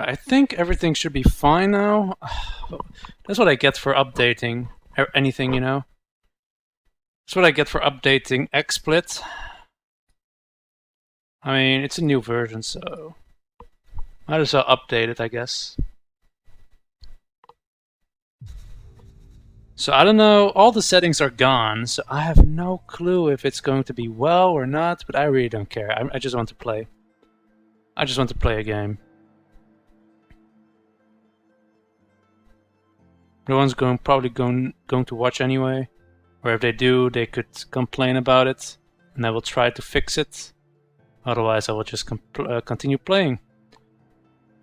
I think everything should be fine now. That's what I get for updating anything, you know? That's what I get for updating XSplit. I mean, it's a new version, so might as well update it, I guess. So I don't know, all the settings are gone, so I have no clue if it's going to be well or not, but I really don't care. I just want to play. I just want to play a game. No one's probably going to watch anyway, or if they do, they could complain about it, and I will try to fix it. Otherwise, I will just continue playing.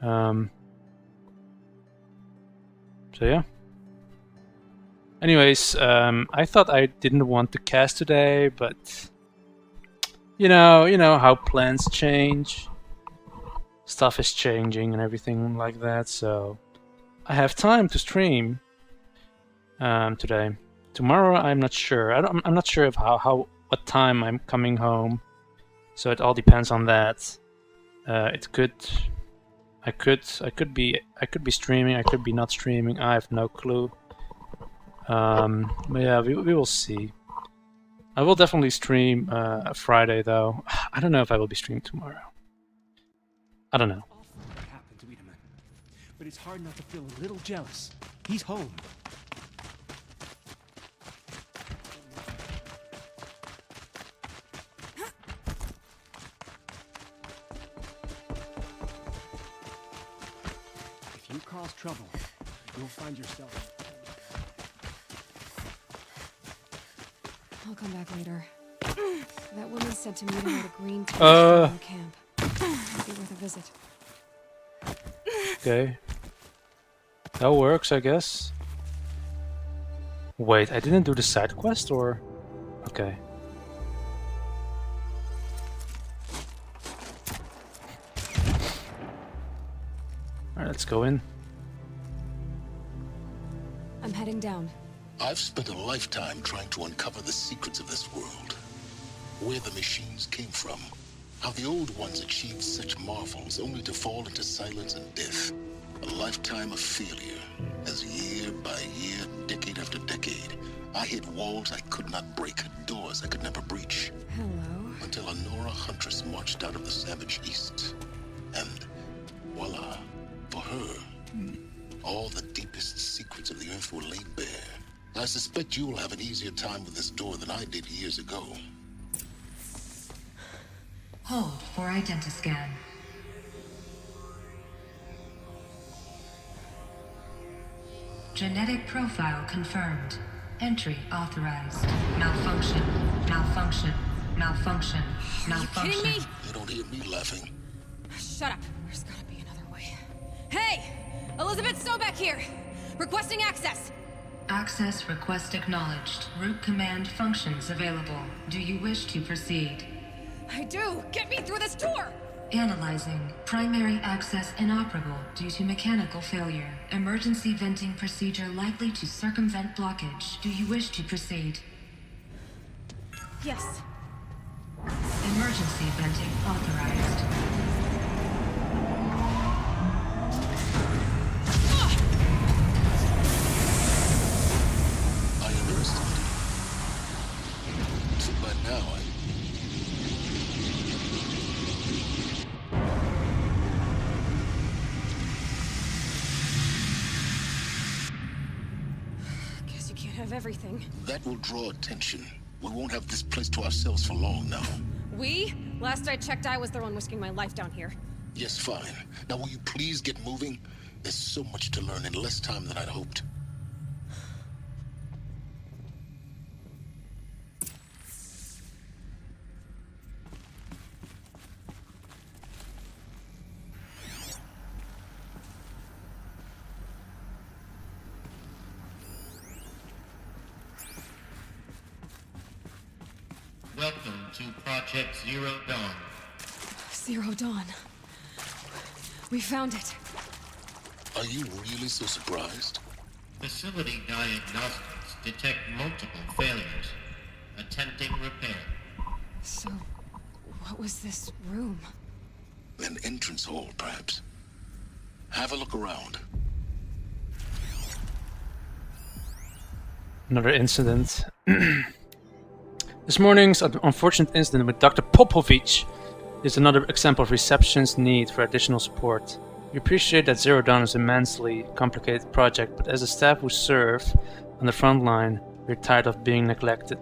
So yeah. Anyways, I thought I didn't want to cast today, but you know how plans change. Stuff is changing and everything like that, so I have time to stream today. Tomorrow, I'm not sure. I'm not sure of what time I'm coming home, so it all depends on that. I could be streaming. I could be not streaming. I have no clue. But yeah, we will see. I will definitely stream Friday though. I don't know if I will be streaming tomorrow. I don't know. What happened to Wiedemann? But it's hard not to feel a little jealous. He's home. If you cause trouble, you'll find yourself. I'll come back later. That woman said to meet him at a green tea camp. Might be worth a visit. Okay. That works, I guess. Wait, I didn't do the side quest, or? Okay. Alright, let's go in. I'm heading down. I've spent a lifetime trying to uncover the secrets of this world. Where the machines came from. How the old ones achieved such marvels only to fall into silence and death. A lifetime of failure, as year by year, decade after decade, I hit walls I could not break, doors I could never breach. Hello. Until a Nora huntress marched out of the savage east. And voila, for her, all the deepest secrets of the earth were laid bare. I suspect you will have an easier time with this door than I did years ago. Hold for identiscan. Genetic profile confirmed. Entry authorized. Malfunction. Malfunction. Malfunction. Malfunction. Are you kidding me? You don't hear me laughing. Shut up. There's gotta be another way. Hey! Elizabeth Sobeck here! Requesting access! Access request acknowledged. Root command functions available. Do you wish to proceed? I do! Get me through this door! Analyzing. Primary access inoperable due to mechanical failure. Emergency venting procedure likely to circumvent blockage. Do you wish to proceed? Yes. Emergency venting authorized. I understand. So by now Guess you can't have everything. that will draw attention. We won't have this place to ourselves for long now. We? Last I checked, I was the one risking my life down here. Yes, fine. Now will you please get moving? There's so much to learn in less time than I'd hoped. Welcome to Project Zero Dawn. Zero Dawn. We found it. Are you really so surprised? Facility diagnostics detect multiple failures. Attempting repair. So, what was this room? An entrance hall, perhaps. Have a look around. Another incident. This morning's unfortunate incident with Dr. Popovich is another example of reception's need for additional support. We appreciate that Zero Dawn is an immensely complicated project, but as a staff who serve on the front line, we're tired of being neglected.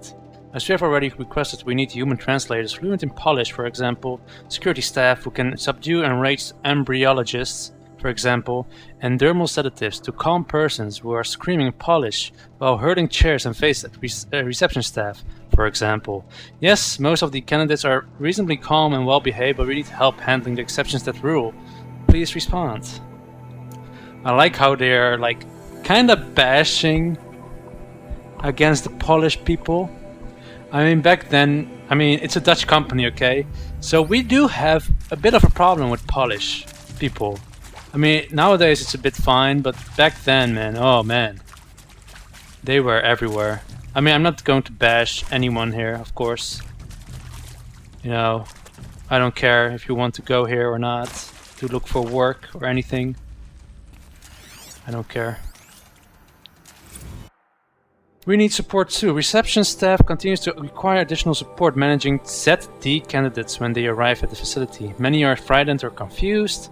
As we have already requested, we need human translators fluent in Polish, for example, security staff who can subdue enraged embryologists, for example, and dermal sedatives to calm persons who are screaming in Polish while hurting chairs and faces at reception staff, for example. Yes, most of the candidates are reasonably calm and well behaved, but we need help handling the exceptions that rule. Please respond. I like how they're like kind of bashing against the Polish people. I mean, back then, it's a Dutch company, okay? So we do have a bit of a problem with Polish people. I mean, nowadays it's a bit fine, but back then, man, oh man. They were everywhere. I mean, I'm not going to bash anyone here, of course. You know, I don't care if you want to go here or not, to look for work or anything. I don't care. We need support too. Reception staff continues to require additional support managing ZD candidates when they arrive at the facility. Many are frightened or confused.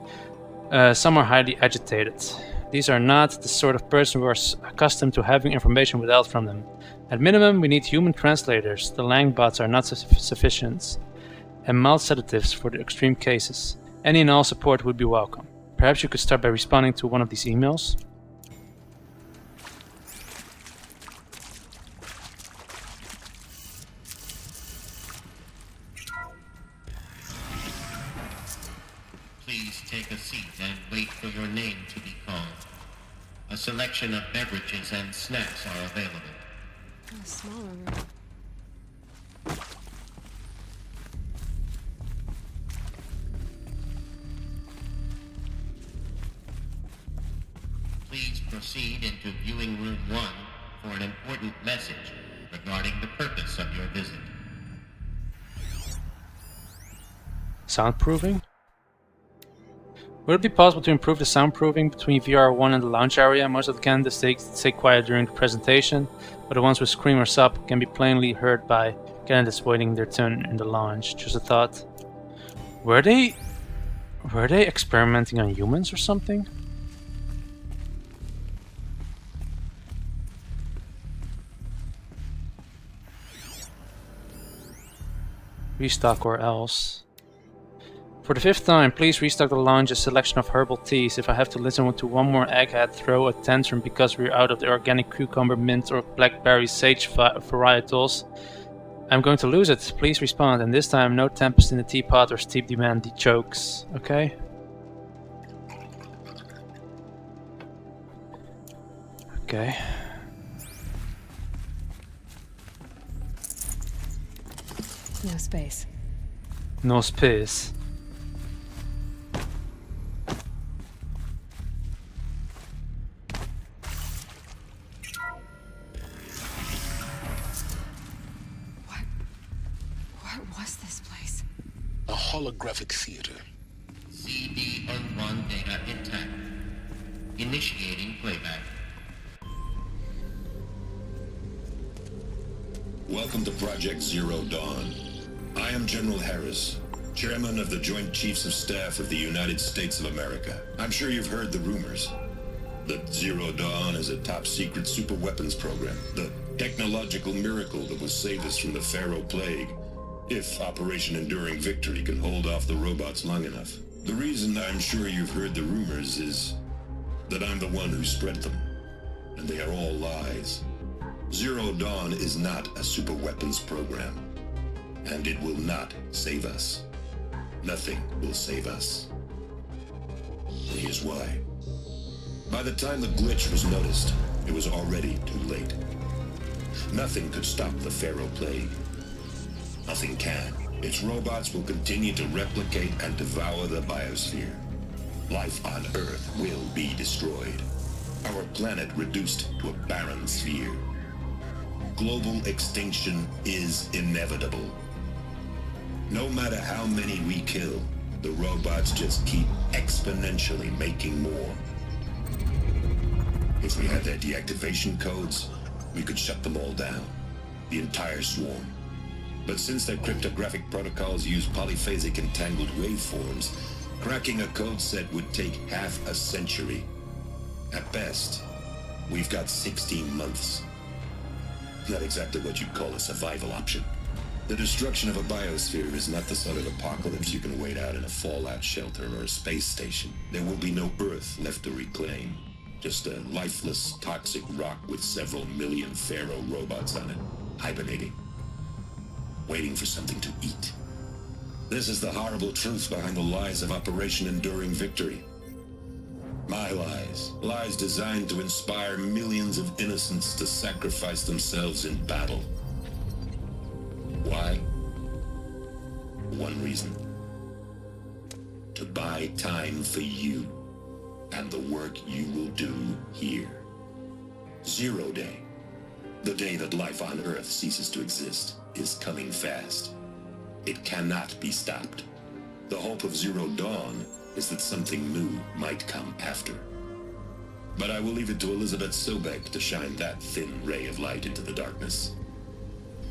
Some are highly agitated. These are not the sort of person who are accustomed to having information withheld from them. At minimum, we need human translators. The Langbots are not sufficient. And mild sedatives for the extreme cases. Any and all support would be welcome. Perhaps you could start by responding to one of these emails. Please take a seat and wait for your name to be called. A selection of beverages and snacks are available. A smaller room. Please proceed into viewing room 1 for an important message regarding the purpose of your visit. Soundproofing? Would it be possible to improve the soundproofing between VR1 and the lounge area? Most of the candidates stay quiet during the presentation, but the ones with scream or sub can be plainly heard by candidates waiting their turn in the lounge. Just a thought. Were they experimenting on humans or something? Restock or else. For the 5th time, please restock the lounge a selection of herbal teas. If I have to listen to one more egghead throw a tantrum because we're out of the organic cucumber, mint or blackberry sage varietals, I'm going to lose it. Please respond, and this time no tempest in the teapot or steep demand chokes. Okay? Okay. No space. No space. What was this place? A holographic theater. CD01 data intact. Initiating playback. Welcome to Project Zero Dawn. I am General Harris, Chairman of the Joint Chiefs of Staff of the United States of America. I'm sure you've heard the rumors that Zero Dawn is a top-secret superweapons program, the technological miracle that will save us from the Pharaoh Plague, if Operation Enduring Victory can hold off the robots long enough. The reason I'm sure you've heard the rumors is that I'm the one who spread them, and they are all lies. Zero Dawn is not a superweapons program, and it will not save us. Nothing will save us. And here's why. By the time the glitch was noticed, it was already too late. Nothing could stop the Pharaoh Plague. Nothing can. Its robots will continue to replicate and devour the biosphere. Life on Earth will be destroyed. Our planet reduced to a barren sphere. Global extinction is inevitable. No matter how many we kill, The robots just keep exponentially making more. If we had their deactivation codes, we could shut them all down. The entire swarm. But since their cryptographic protocols use polyphasic entangled waveforms, cracking a code set would take half a century. At best, we've got 16 months. Not exactly what you'd call a survival option. The destruction of a biosphere is not the sort of apocalypse you can wait out in a fallout shelter or a space station. There will be no Earth left to reclaim. Just a lifeless, toxic rock with several million Pharaoh robots on it, hibernating. Waiting for something to eat. This is the horrible truth behind the lies of Operation Enduring Victory. My lies. Lies designed to inspire millions of innocents to sacrifice themselves in battle. Why? One reason. To buy time for you and the work you will do here. Zero Day. The day that life on Earth ceases to exist is coming fast. It cannot be stopped. The hope of Zero Dawn is that something new might come after. But I will leave it to Elizabeth Sobek to shine that thin ray of light into the darkness.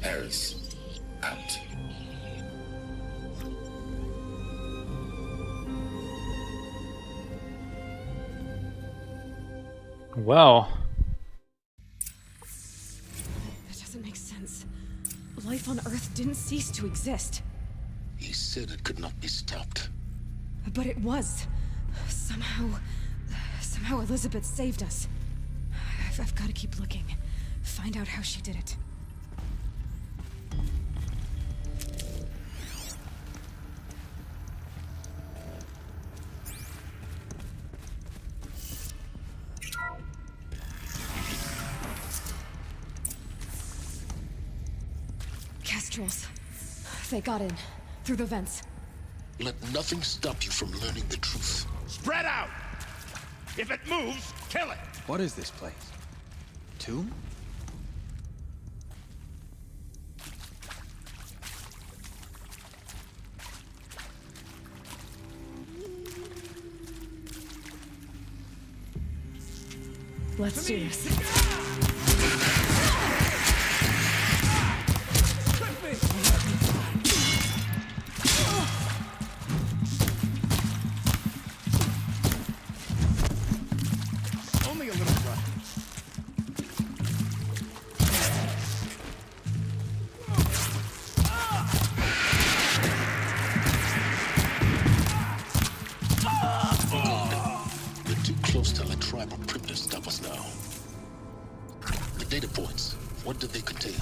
Harris, out. Well, That doesn't make sense. Life on Earth didn't cease to exist. He said it could not be stopped. But it was. Somehow Elizabeth saved us. I've got to keep looking. Find out how she did it. Kestrels. They got in. Through the vents. Let nothing stop you from learning the truth. Spread out! If it moves, kill it! What is this place? Tomb? Let's do this. Only a little run. We're too close to the tribal primitive to stop us now. The data points, what did they contain?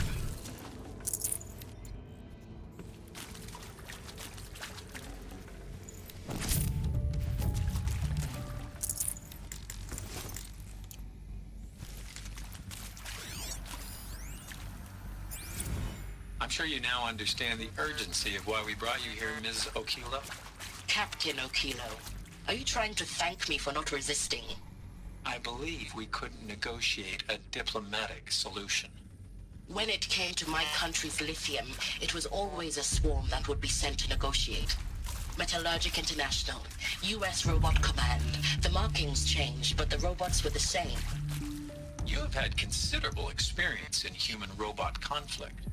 I'm sure you now understand the urgency of why we brought you here, Ms. Okilo. Captain Okilo, are you trying to thank me for not resisting? I believe we couldn't negotiate a diplomatic solution. When it came to my country's lithium, it was always a swarm that would be sent to negotiate. Metallurgic International, U.S. Robot Command. The markings changed, but the robots were the same. You have had considerable experience in human-robot conflict.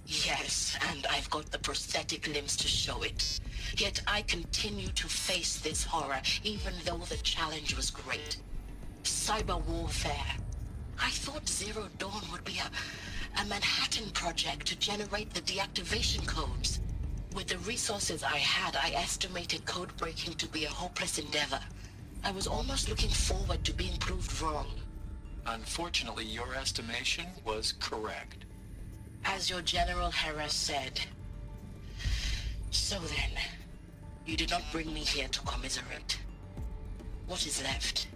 Yes, and I've got the prosthetic limbs to show it. Yet I continue to face this horror, even though the challenge was great. Cyber warfare. I thought Zero Dawn would be a Manhattan project to generate the deactivation codes. With the resources I had, I estimated code breaking to be a hopeless endeavor. I was almost looking forward to being proved wrong. Unfortunately, your estimation was correct. As your General Harris said. So then, you did not bring me here to commiserate. What is left?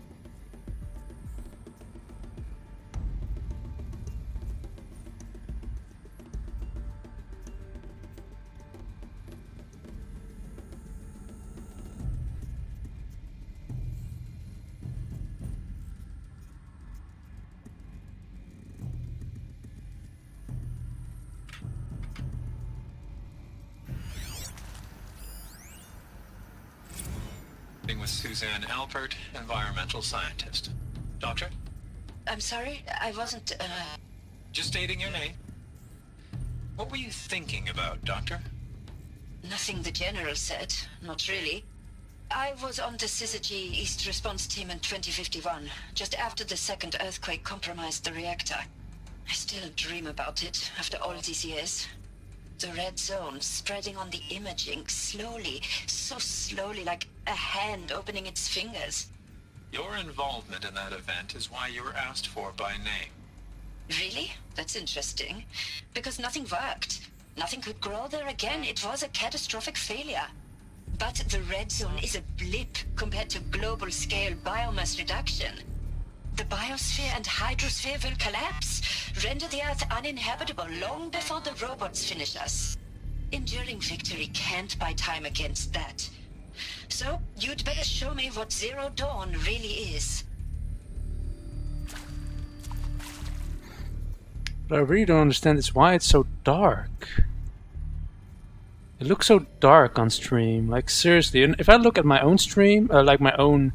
with Suzanne Alpert, environmental scientist. Doctor? I'm sorry, I wasn't, Just stating your name. What were you thinking about, Doctor? Nothing the General said. Not really. I was on the Syzygy East Response Team in 2051, just after the second earthquake compromised the reactor. I still dream about it, after all these years. The red zone spreading on the imaging, slowly, so slowly, like a hand opening its fingers. Your involvement in that event is why you were asked for by name. Really? That's interesting. Because nothing worked. Nothing could grow there again. It was a catastrophic failure. But the red zone is a blip compared to global-scale biomass reduction. The biosphere and hydrosphere will collapse, render the Earth uninhabitable long before the robots finish us. Enduring victory can't buy time against that. So, you'd better show me what Zero Dawn really is. But I really don't understand this. Why it's so dark. It looks so dark on stream. Like, seriously. And if I look at my own stream, like my own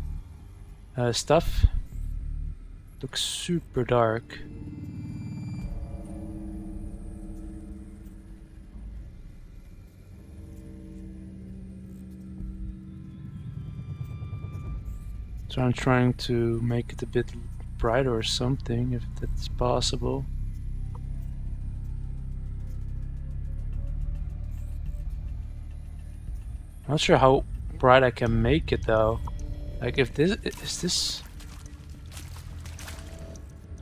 stuff, it looks super dark. So I'm trying to make it a bit brighter or something, if that's possible. I'm not sure how bright I can make it though. Like, if this is this,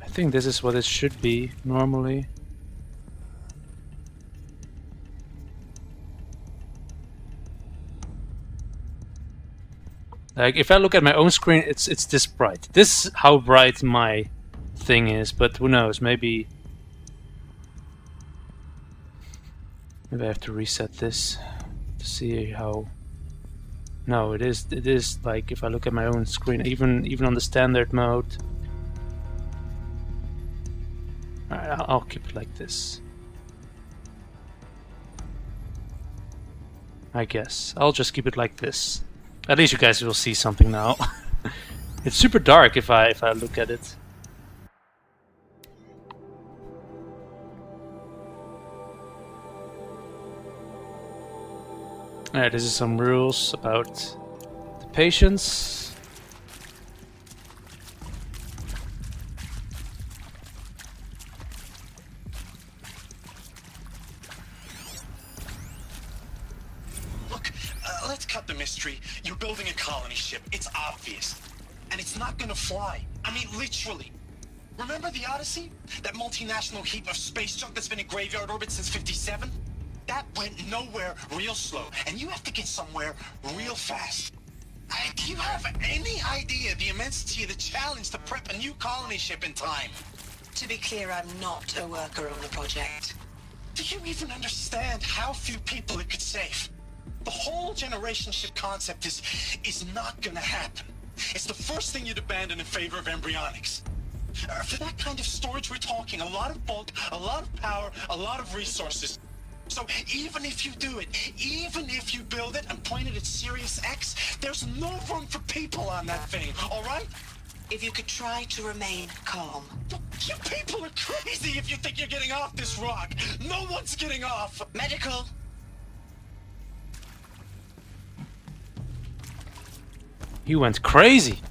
I think this is what it should be normally. Like, if I look at my own screen, it's this bright. This is how bright my thing is, but who knows? Maybe I have to reset this to see how. No, it is like, if I look at my own screen, even on the standard mode. Alright, I'll keep it like this. I guess I'll just keep it like this. At least you guys will see something now. It's super dark if I look at it. Alright, this is some rules about the patients. Look, let's cut the mystery. You're building a colony ship. It's obvious. And it's not gonna fly. I mean, literally. Remember the Odyssey? That multinational heap of space junk that's been in graveyard orbit since '57? That went nowhere real slow, and you have to get somewhere real fast. Do you have any idea the immensity of the challenge to prep a new colony ship in time? To be clear, I'm not a worker on the project. Do you even understand how few people it could save? The whole generation ship concept is not gonna happen. It's the first thing you'd abandon in favor of embryonics. For that kind of storage, we're talking a lot of bulk, a lot of power, a lot of resources. So even if you do it, even if you build it and point it at Sirius X, there's no room for people on that thing, all right? If you could try to remain calm. You people are crazy if you think you're getting off this rock. No one's getting off. Medical. He went crazy.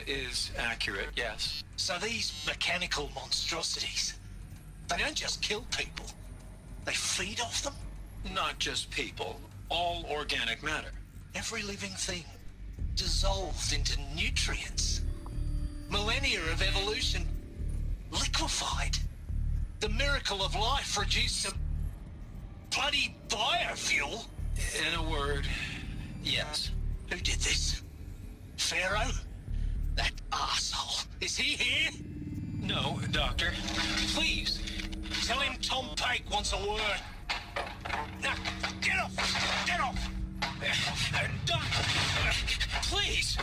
Is accurate, yes. So these mechanical monstrosities, they don't just kill people. They feed off them? Not just people, all organic matter. Every living thing dissolved into nutrients. Millennia of evolution liquefied. The miracle of life reduced to bloody biofuel. In a word, yes. Who did this? Pharaoh? That asshole. Is he here? No, Doctor. Please. Tell him Tom Pike wants a word. Now, get off! Get off! Doctor, please!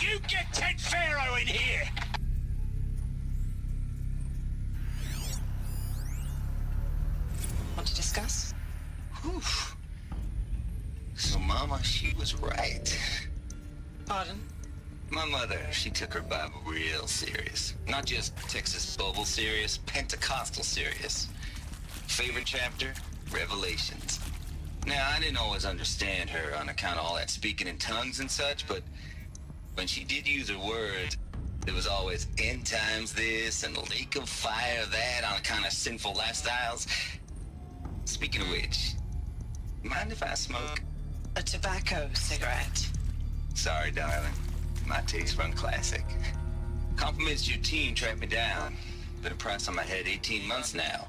You get Ted Faro in here! Want to discuss? Whew. So, Mama, she was right. Pardon? My mother, she took her Bible real serious. Not just Texas Bible serious, Pentecostal serious. Favorite chapter? Revelations. Now, I didn't always understand her on account of all that speaking in tongues and such, but when she did use her words, there was always end times this and lake of fire that on account of sinful lifestyles. Speaking of which, mind if I smoke? A tobacco cigarette. Sorry, darling. My taste run classic. Compliments to your team tracked me down. Been a price on my head 18 months now.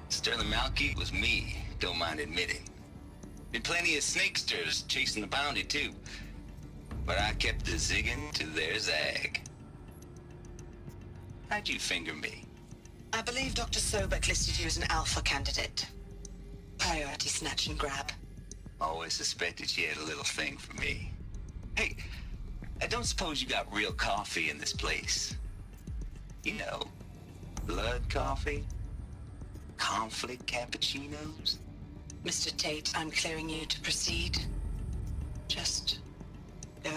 Sterling Malky was me, don't mind admitting. Been plenty of snakesters chasing the bounty too. But I kept the zigging to their zag. How'd you finger me? I believe Dr. Sobek listed you as an alpha candidate. Priority snatch and grab. Always suspected she had a little thing for me. Hey, I don't suppose you got real coffee in this place. You know, blood coffee? Conflict cappuccinos? Mr. Tate, I'm clearing you to proceed. Just go.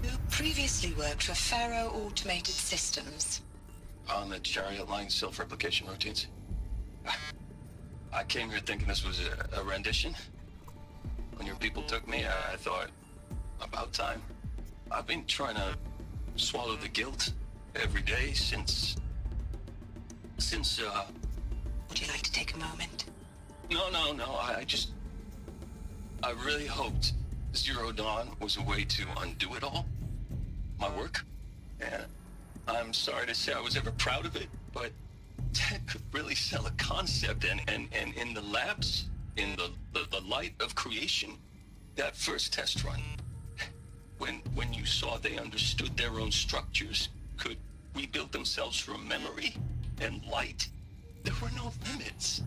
You previously worked for Faro Automated Systems. On the Chariot Line self-replication routines. I came here thinking this was a rendition. When your people took me, I thought, about time. I've been trying to swallow the guilt every day since... Would you like to take a moment? No, I really hoped Zero Dawn was a way to undo it all. My work. And I'm sorry to say I was ever proud of it, but Ted could really sell a concept, and in the labs, in the light of creation, that first test run, when you saw they understood their own structures, could rebuild themselves from memory and light, there were no limits.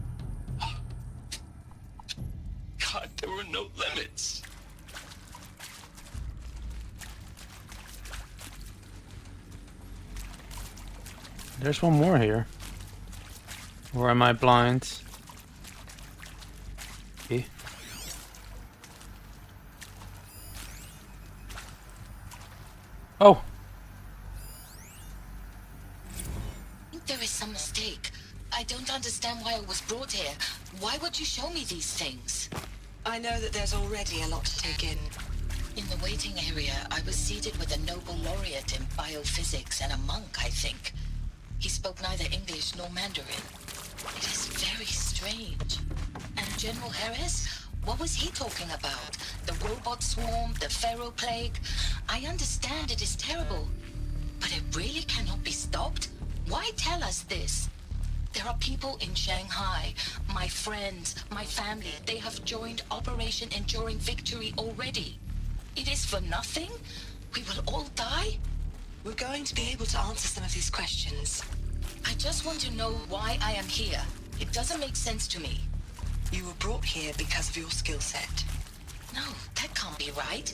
God, there were no limits. There's one more here. Or am I blind? Okay. Oh! There is some mistake. I don't understand why I was brought here. Why would you show me these things? I know that there's already a lot to take in. In the waiting area, I was seated with a Nobel laureate in biophysics and a monk, I think. He spoke neither English nor Mandarin. It is very strange. And General Harris? What was he talking about? The robot swarm, the Faro plague? I understand it is terrible, but it really cannot be stopped? Why tell us this? There are people in Shanghai, my friends, my family. They have joined Operation Enduring Victory already. It is for nothing? We will all die? We're going to be able to answer some of these questions. I just want to know why I am here. It doesn't make sense to me. You were brought here because of your skill set. No, that can't be right.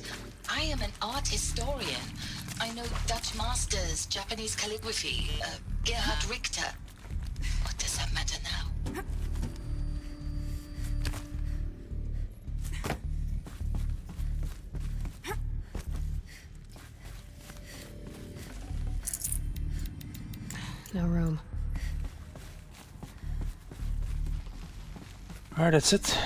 I am an art historian. I know Dutch masters, Japanese calligraphy, Gerhard Richter. What does that matter now? No room. Alright, that's it.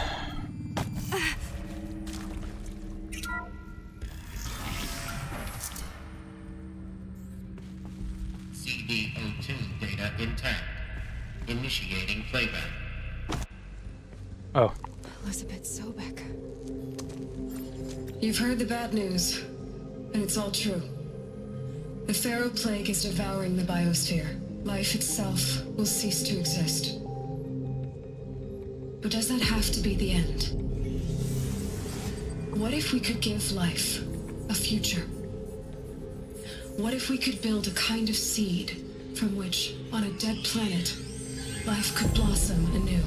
CD02 data intact. Initiating playback. Oh. Elizabeth Sobek. You've heard the bad news, and it's all true. The Faro plague is devouring the biosphere. Life itself will cease to exist. But does that have to be the end? What if we could give life a future? What if we could build a kind of seed from which, on a dead planet, life could blossom anew?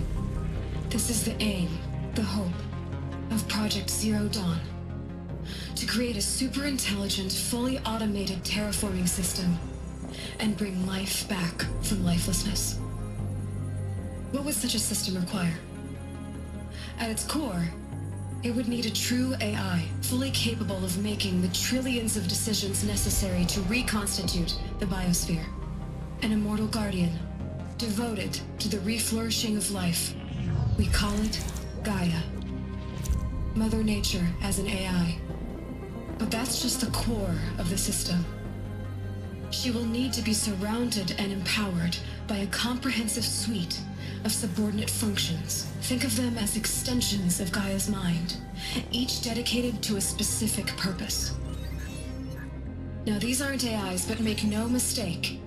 This is the aim, the hope, of Project Zero Dawn. To create a super-intelligent, fully automated terraforming system and bring life back from lifelessness. What would such a system require? At its core, it would need a true AI, fully capable of making the trillions of decisions necessary to reconstitute the biosphere. An immortal guardian, devoted to the reflourishing of life. We call it Gaia. Mother Nature as an AI. But that's just the core of the system. She will need to be surrounded and empowered by a comprehensive suite of subordinate functions. Think of them as extensions of Gaia's mind, each dedicated to a specific purpose. Now, these aren't AIs, but make no mistake,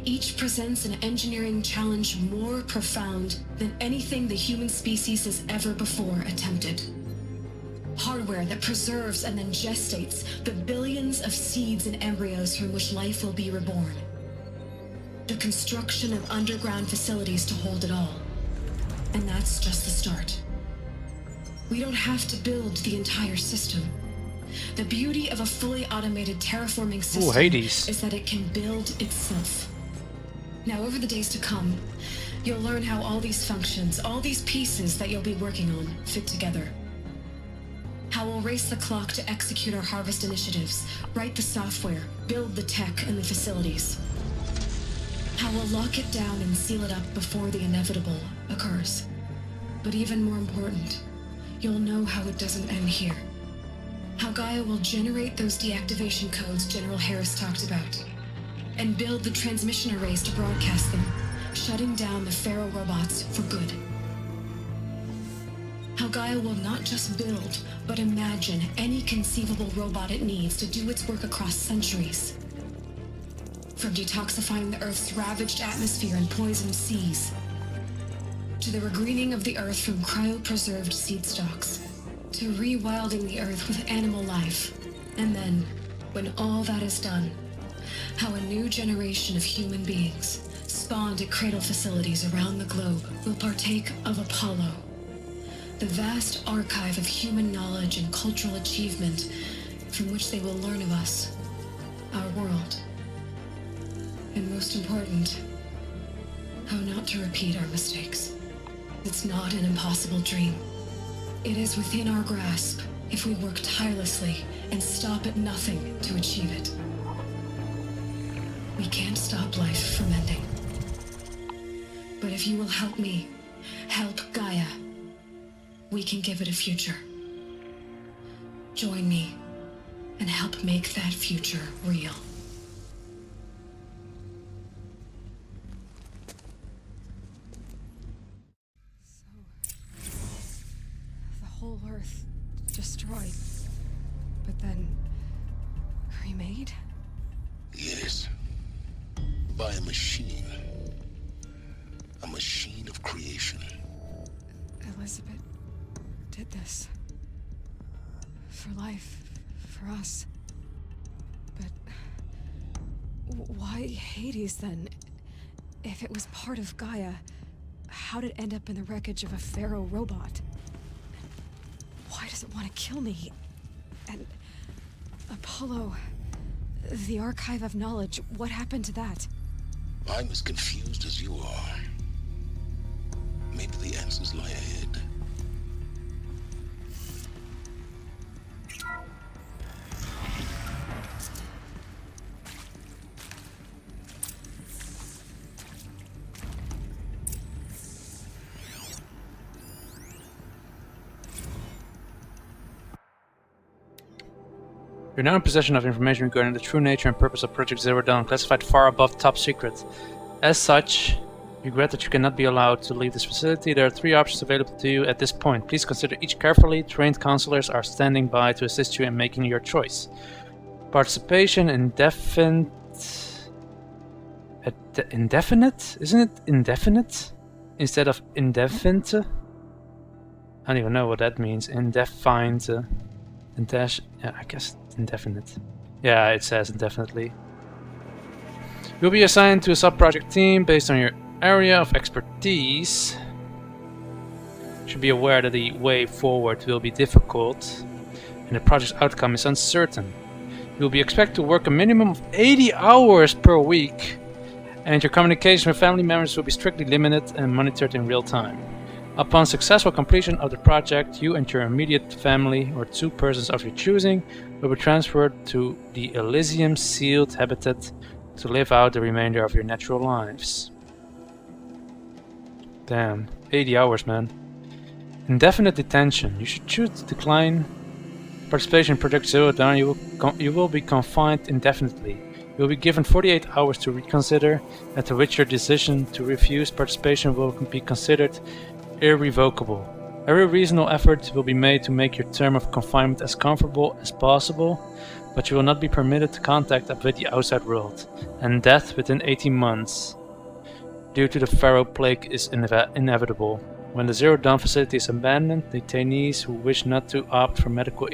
each presents an engineering challenge more profound than anything the human species has ever before attempted. Hardware that preserves and then gestates the billions of seeds and embryos from which life will be reborn. The construction of underground facilities to hold it all. And that's just the start. We don't have to build the entire system. The beauty of a fully automated terraforming system is that it can build itself. Now, over the days to come, you'll learn how all these functions, all these pieces that you'll be working on, fit together. How we'll race the clock to execute our harvest initiatives, write the software, build the tech and the facilities. How we'll lock it down and seal it up before the inevitable occurs. But even more important, you'll know how it doesn't end here. How Gaia will generate those deactivation codes General Harris talked about, and build the transmission arrays to broadcast them, shutting down the Pharaoh robots for good. How Gaia will not just build, but imagine any conceivable robot it needs to do its work across centuries. From detoxifying the Earth's ravaged atmosphere and poisoned seas, to the regreening of the Earth from cryopreserved seed stalks, to rewilding the Earth with animal life. And then, when all that is done, how a new generation of human beings, spawned at cradle facilities around the globe, will partake of Apollo, the vast archive of human knowledge and cultural achievement from which they will learn of us, our world. And most important, how not to repeat our mistakes. It's not an impossible dream. It is within our grasp if we work tirelessly and stop at nothing to achieve it. We can't stop life from ending. But if you will help me, help Gaia, we can give it a future. Join me and help make that future real. The whole Earth destroyed, but then remade? Yes. By a machine. A machine of creation. Elizabeth did this. For life, for us. But why Hades then? If it was part of Gaia, how did it end up in the wreckage of a Pharaoh robot? Why does it want to kill me? And Apollo, the archive of knowledge, what happened to that? I'm as confused as you are. Maybe the answers lie ahead. You're now in possession of information regarding the true nature and purpose of Project Zero Dawn, classified far above top secret. As such, regret that you cannot be allowed to leave this facility. There are 3 options available to you at this point. Please consider each carefully. Trained counselors are standing by to assist you in making your choice. Participation indefinite? Indefinite? Isn't it indefinite? Instead of indefinite? I don't even know what that means. Indefinite. Yeah, I guess indefinite. Yeah, it says indefinitely. You'll be assigned to a sub-project team based on your area of expertise. You should be aware that the way forward will be difficult and the project's outcome is uncertain. You will be expected to work a minimum of 80 hours per week, and your communication with family members will be strictly limited and monitored in real time. Upon successful completion of the project, you and your immediate family, or 2 persons of your choosing, will be transferred to the Elysium sealed habitat to live out the remainder of your natural lives. Damn, 80 hours, man. Indefinite detention. You should choose to decline participation in Project Zero Dawn. You will be confined indefinitely. You will be given 48 hours to reconsider, after which your decision to refuse participation will be considered irrevocable. Every reasonable effort will be made to make your term of confinement as comfortable as possible, but you will not be permitted to contact with the outside world, and death within 18 months due to the Pharaoh Plague is inevitable. When the Zero Dawn facility is abandoned, detainees who wish not to opt for medical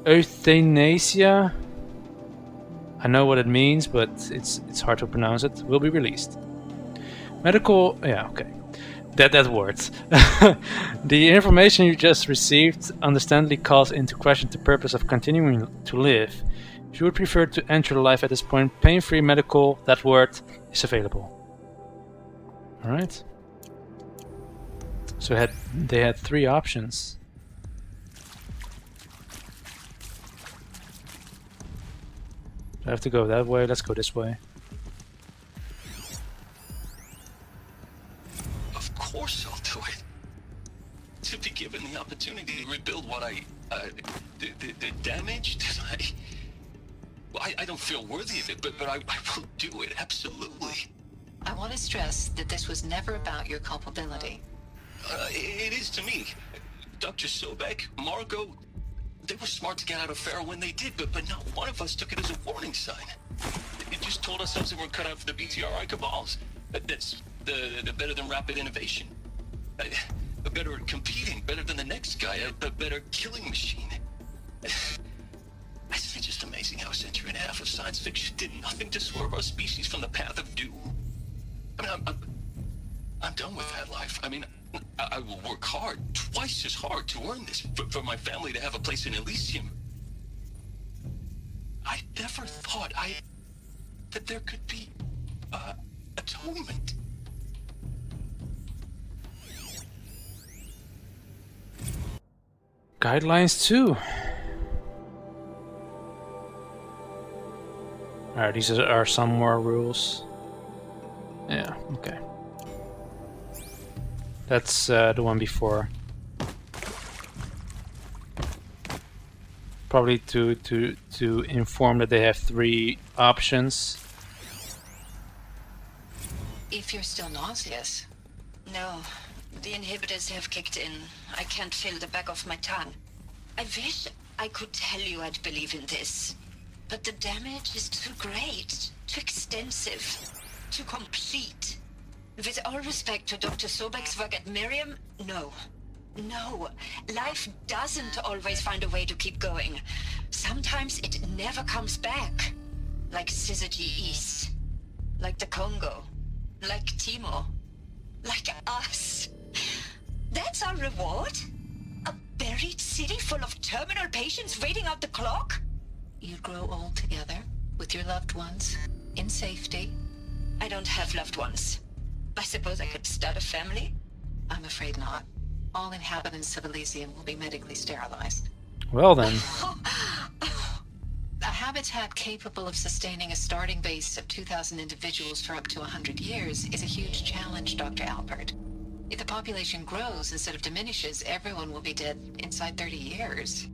euthanasia, I know what it means, but it's hard to pronounce it, will be released. Medical, yeah, okay. That words. The information you just received understandably calls into question the purpose of continuing to live. If you would prefer to end your life at this point, pain-free medical, that word, is available. Alright. So they had 3 options. Do I have to go that way? Let's go this way. Of course I'll do it. To be given the opportunity to rebuild what the damage that I don't feel worthy of it, but I will do it, absolutely. I want to stress that this was never about your culpability. It is to me. Dr. Sobek, Margot, they were smart to get out of Pharaoh when they did, but not one of us took it as a warning sign. It just told ourselves that we're cut out for the BTRI cabals. That's the better than rapid innovation. Better at competing, better than the next guy, a better killing machine. It's just amazing how a century and a half of science fiction did nothing to swerve our species from the path of doom. I mean, I'm done with that life. I mean, I will work hard, twice as hard, to earn this, for my family to have a place in Elysium. I never thought that there could be atonement. Guidelines too. Alright, these are some more rules. Yeah, okay. That's the one before. Probably to inform that they have 3 options. If you're still nauseous. No, the inhibitors have kicked in. I can't feel the back of my tongue. I wish I could tell you I'd believe in this, but the damage is too great, too extensive, too complete. With all respect to Dr. Sobek's work at Miriam, no. No, life doesn't always find a way to keep going. Sometimes it never comes back. Like Syzygy East. Like the Congo. Like Timo. Like us. That's our reward? A buried city full of terminal patients waiting out the clock? You grow old together, with your loved ones, in safety. I don't have loved ones. I suppose I could start a family? I'm afraid not. All inhabitants of Elysium will be medically sterilized. Well then. A habitat capable of sustaining a starting base of 2,000 individuals for up to 100 years is a huge challenge, Dr. Albert. If the population grows instead of diminishes, everyone will be dead inside 30 years.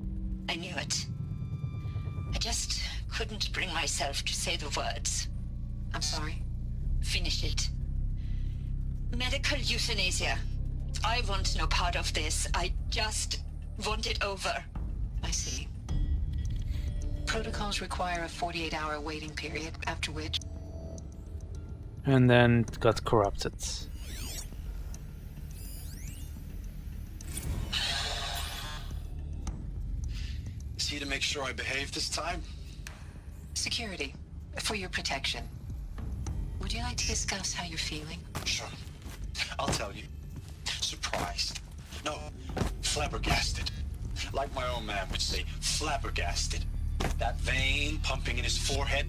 I knew it. I just couldn't bring myself to say the words. I'm sorry. Finish it. Medical euthanasia. I want no part of this. I just want it over. I see. Protocols require a 48-hour waiting period, after which... And then it got corrupted. key to make sure I behave this time? Security. For your protection. Would you like to discuss how you're feeling? Sure. I'll tell you. Surprised. No, flabbergasted. Like my own man would say, flabbergasted. That vein pumping in his forehead.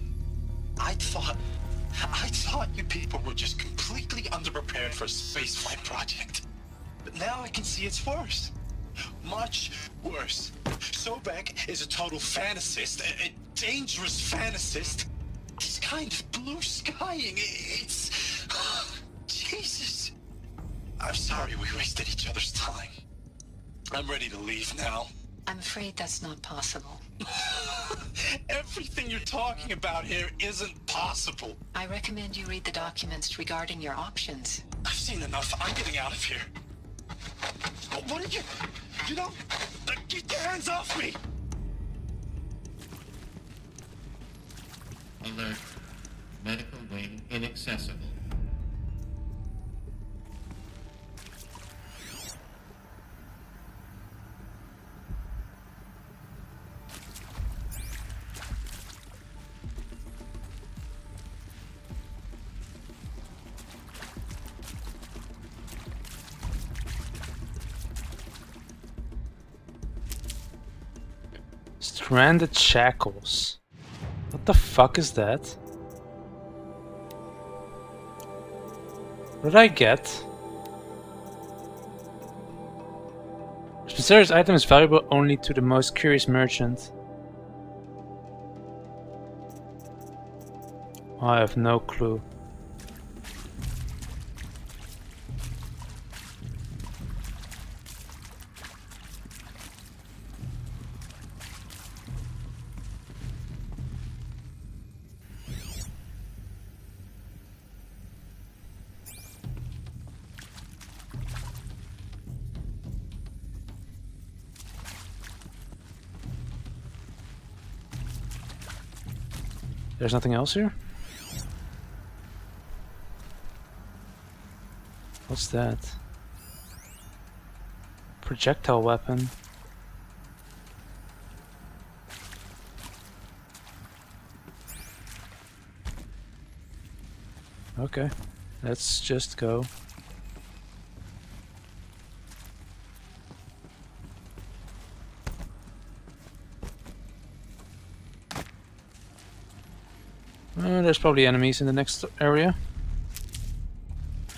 I thought you people were just completely underprepared for a spaceflight project. But now I can see it's worse. Much worse. Sobek is a total fantasist, a dangerous fantasist. This kind of blue skying, it's... Jesus. I'm sorry we wasted each other's time. I'm ready to leave now. I'm afraid that's not possible. Everything you're talking about here isn't possible. I recommend you read the documents regarding your options. I've seen enough. I'm getting out of here. What did you... You know... Get your hands off me! Alert. Medical wing inaccessible. Stranded shackles. What the fuck is that? What did I get? This mysterious item is valuable only to the most curious merchant. I have no clue. There's nothing else here? What's that? Projectile weapon. Okay, let's just go. There's probably enemies in the next area.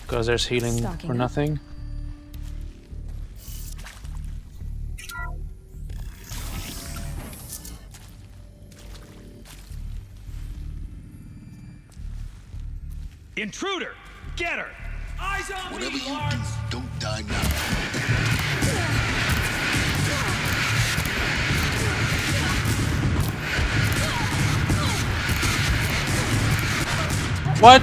Because there's healing for nothing. Intruder! Get her! Eyes on Whatever me, you Lawrence! do, don't die now. What?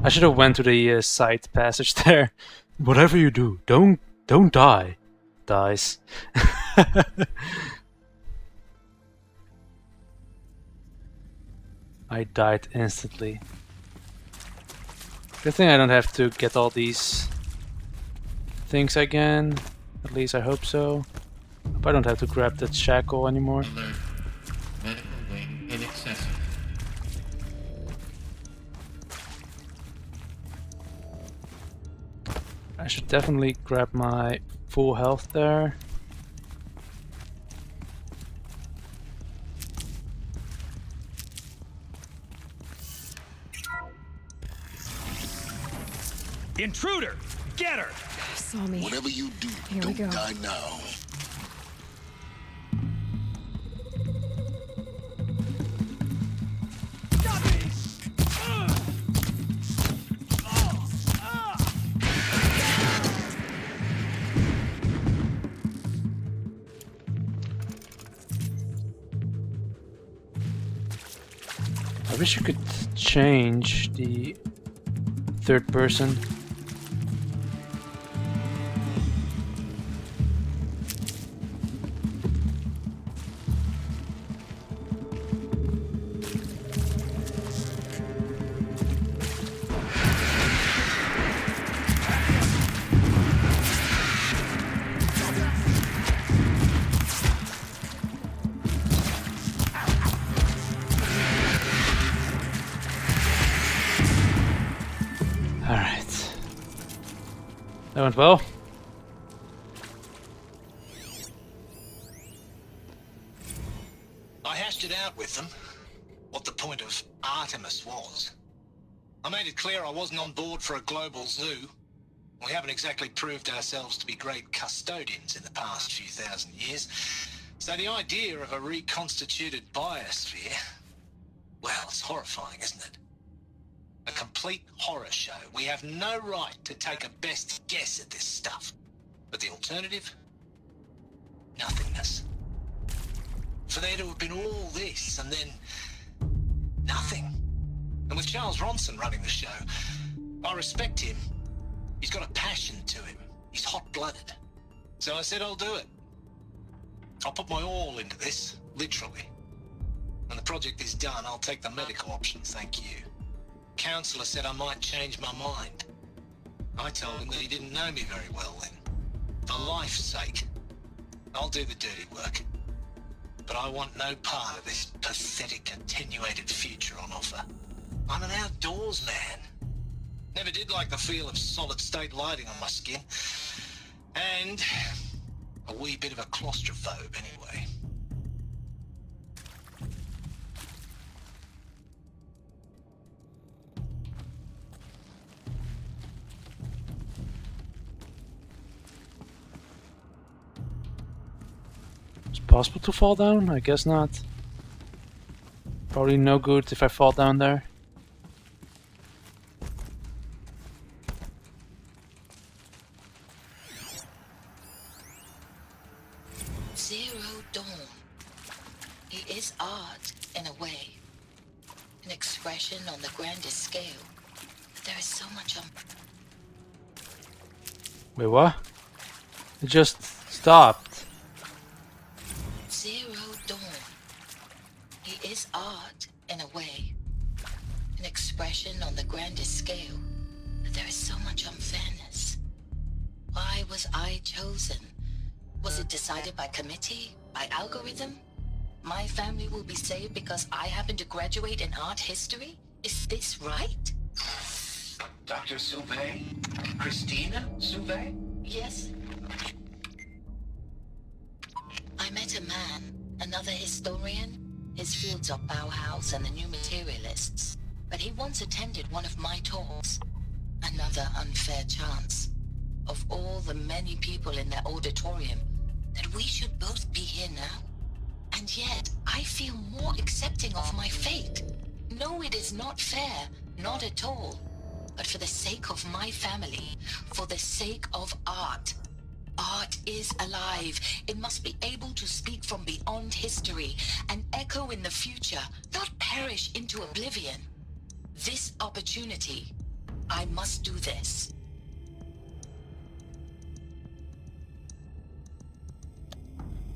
I should have went to the side passage there. Whatever you do, don't die. Dies. I died instantly. Good thing I don't have to get all these things again. At least I hope so. Hope I don't have to grab that shackle anymore. Alert. Medical wing inaccessible. I should definitely grab my full health there. Intruder! Get her! Saw me. Whatever you do, Here we go. don't die now. I wish you could change the third person. That went well. I hashed it out with them, what the point of Artemis was. I made it clear I wasn't on board for a global zoo. We haven't exactly proved ourselves to be great custodians in the past few thousand years. So the idea of a reconstituted biosphere, well, it's horrifying, isn't it? A complete horror show. We have no right to take a best guess at this stuff. But the alternative? Nothingness. For there to have been all this and then nothing. And with Charles Ronson running the show, I respect him. He's got a passion to him. He's hot-blooded. So I said I'll do it. I'll put my all into this, literally. When the project is done, I'll take the medical option, thank you. Counselor said I might change my mind. I told him that he didn't know me very well then. For life's sake, I'll do the dirty work. But I want no part of this pathetic, attenuated future on offer. I'm an outdoors man. Never did like the feel of solid-state lighting on my skin. And a wee bit of a claustrophobe, anyway. It's possible to fall down? I guess not. Probably no good if I fall down there. Zero Dawn. It is art, in a way. An expression on the grandest scale. There is so much on... Wait, what? It just stopped. Zero Dawn. It is art, in a way. An expression on the grandest scale. But there is so much unfairness. Why was I chosen? Was it decided by committee? By algorithm? My family will be saved because I happen to graduate in art history? Is this right? Dr. Sauvé? Christina Sauvé? Yes. I met a man, another historian. His fields are Bauhaus and the New Materialists. But he once attended one of my talks. Another unfair chance. Of all the many people in that auditorium, that we should both be here now. And yet, I feel more accepting of my fate. No, it is not fair. Not at all. But for the sake of my family, for the sake of art. Art is alive. It must be able to speak from beyond history and echo in the future, not perish into oblivion. This opportunity, I must do this.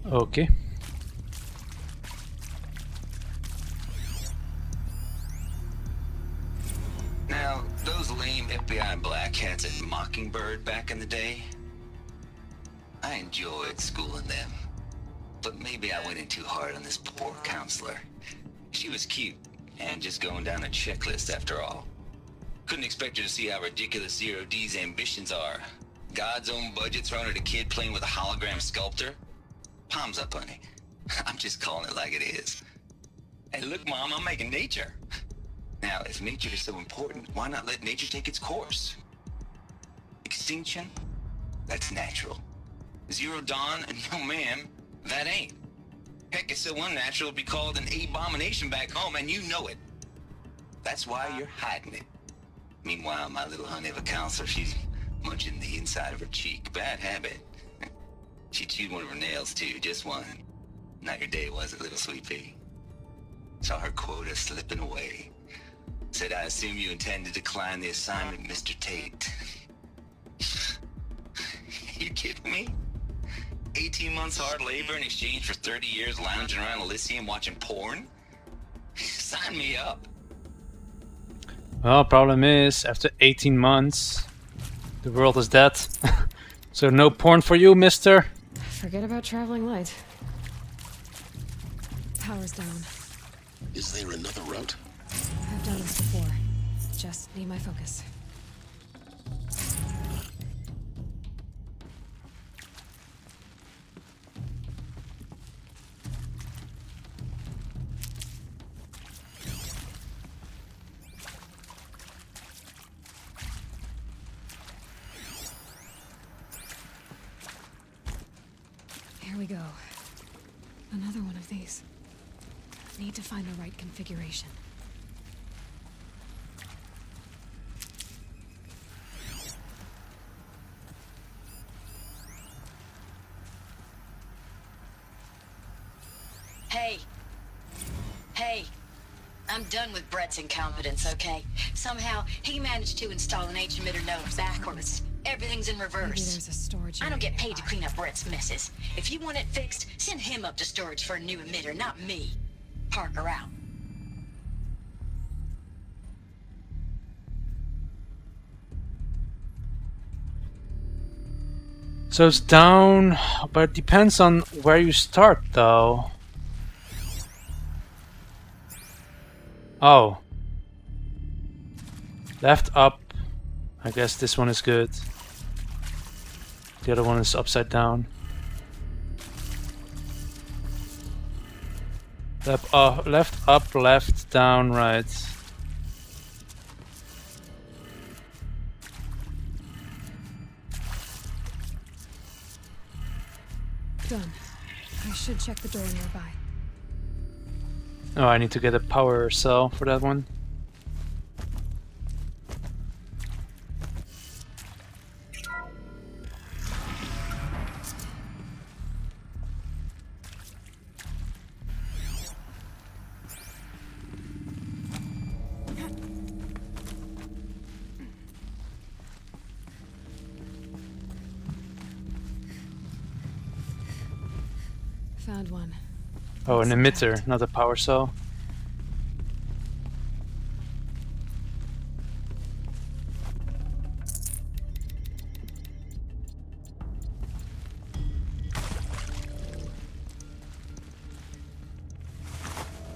Okay. Now, those lame FBI black hats at Mockingbird back in the day, I enjoyed schooling them. But maybe I went in too hard on this poor counselor. She was cute, and just going down a checklist after all. Couldn't expect her to see how ridiculous Zero D's ambitions are. God's own budget thrown at a kid playing with a hologram sculptor? Palms up, honey. I'm just calling it like it is. Hey, look, Mom, I'm making nature. Now, if nature is so important, why not let nature take its course? Extinction? That's natural. Zero Dawn? No, ma'am, that ain't. Heck, it's so unnatural it'd be called an abomination back home, and you know it. That's why you're hiding it. Meanwhile, my little honey of a counselor, she's munching the inside of her cheek. Bad habit. She chewed one of her nails, too, just one. Not your day, was it, little sweet pea? Saw her quota slipping away. Said, I assume you intend to decline the assignment, Mr. Tate. You kidding me? 18 months hard labor in exchange for 30 years lounging around Elysium watching porn? Sign me up. Well, problem is, after 18 months, the world is dead. So no porn for you, mister. Forget about traveling light. Power's down. Is there another route? I've done this before. Just need my focus. go. Another one of these. Need to find the right configuration. Hey. Hey. I'm done with Brett's incompetence, okay? Somehow, he managed to install an H-emitter node backwards. Everything's in Maybe reverse. there's a storage I don't area get paid to nearby. clean up Brett's messes. If you want it fixed, send him up to storage for a new emitter, not me. Parker out. So it's down, but it depends on where you start, though. Oh. Left up. I guess this one is good. The other one is upside down. Left up, left down, right. Done. I should check the door nearby. Oh, I need to get a power cell for that one. Found one. Oh, an emitter, not a power cell.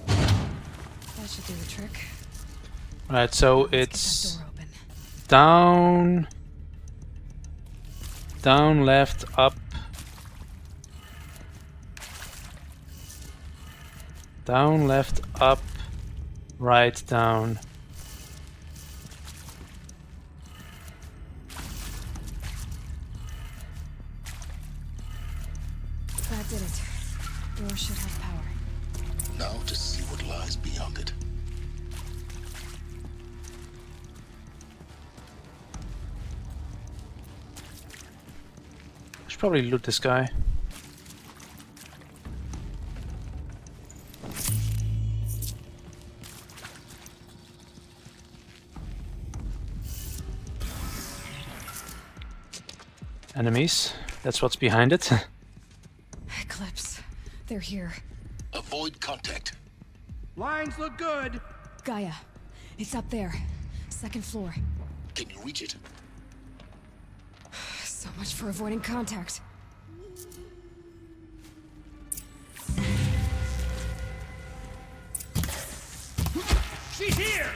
That should do the trick. Right, so Let's get it's that door open. down, down, left, up, down, left, up, right, down. That did it. Door should have power. Now to see what lies beyond it. Should probably loot this guy. Enemies. That's what's behind it. Eclipse. They're here. Avoid contact. Lines look good. Gaia. It's up there. Second floor. Can you reach it? So much for avoiding contact. She's here!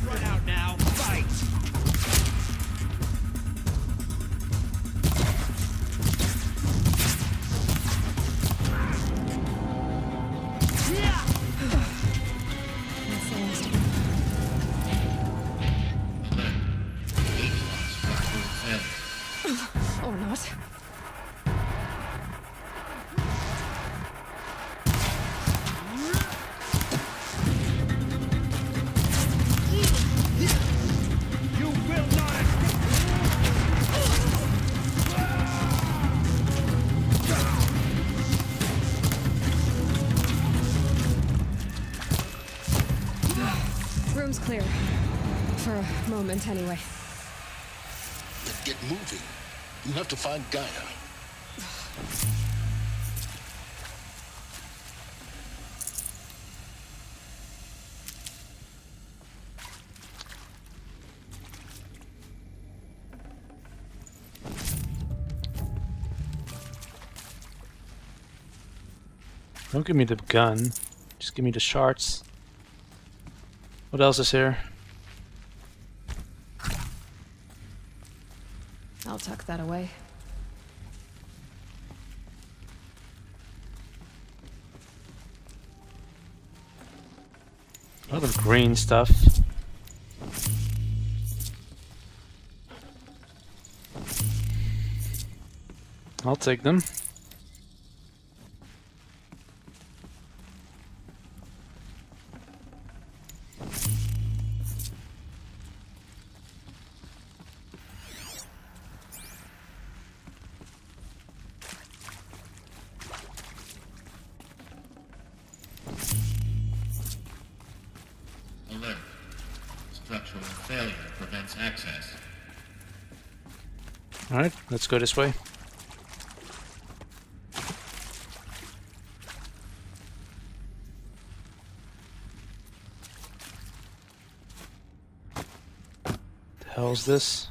Run out now. Fight! That's the last one. Or not. You will not escape! Room's clear. For a moment, anyway. Then get moving. You have to find Gaia. Don't give me the gun. Just give me the shards. What else is here? I'll tuck that away. A lot of green stuff. I'll take them. Alert. Structural failure prevents access. Alright, let's go this way. The hell's this?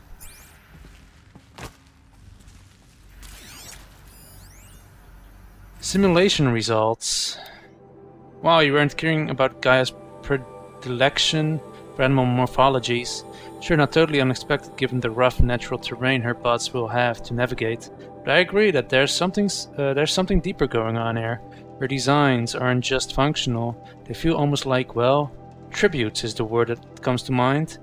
Simulation results. Wow, you weren't caring about Gaia's predilection for animal morphologies. Sure, not totally unexpected given the rough natural terrain her bots will have to navigate. But I agree that there's something deeper going on here. Her designs aren't just functional, they feel almost like, well, tributes is the word that comes to mind.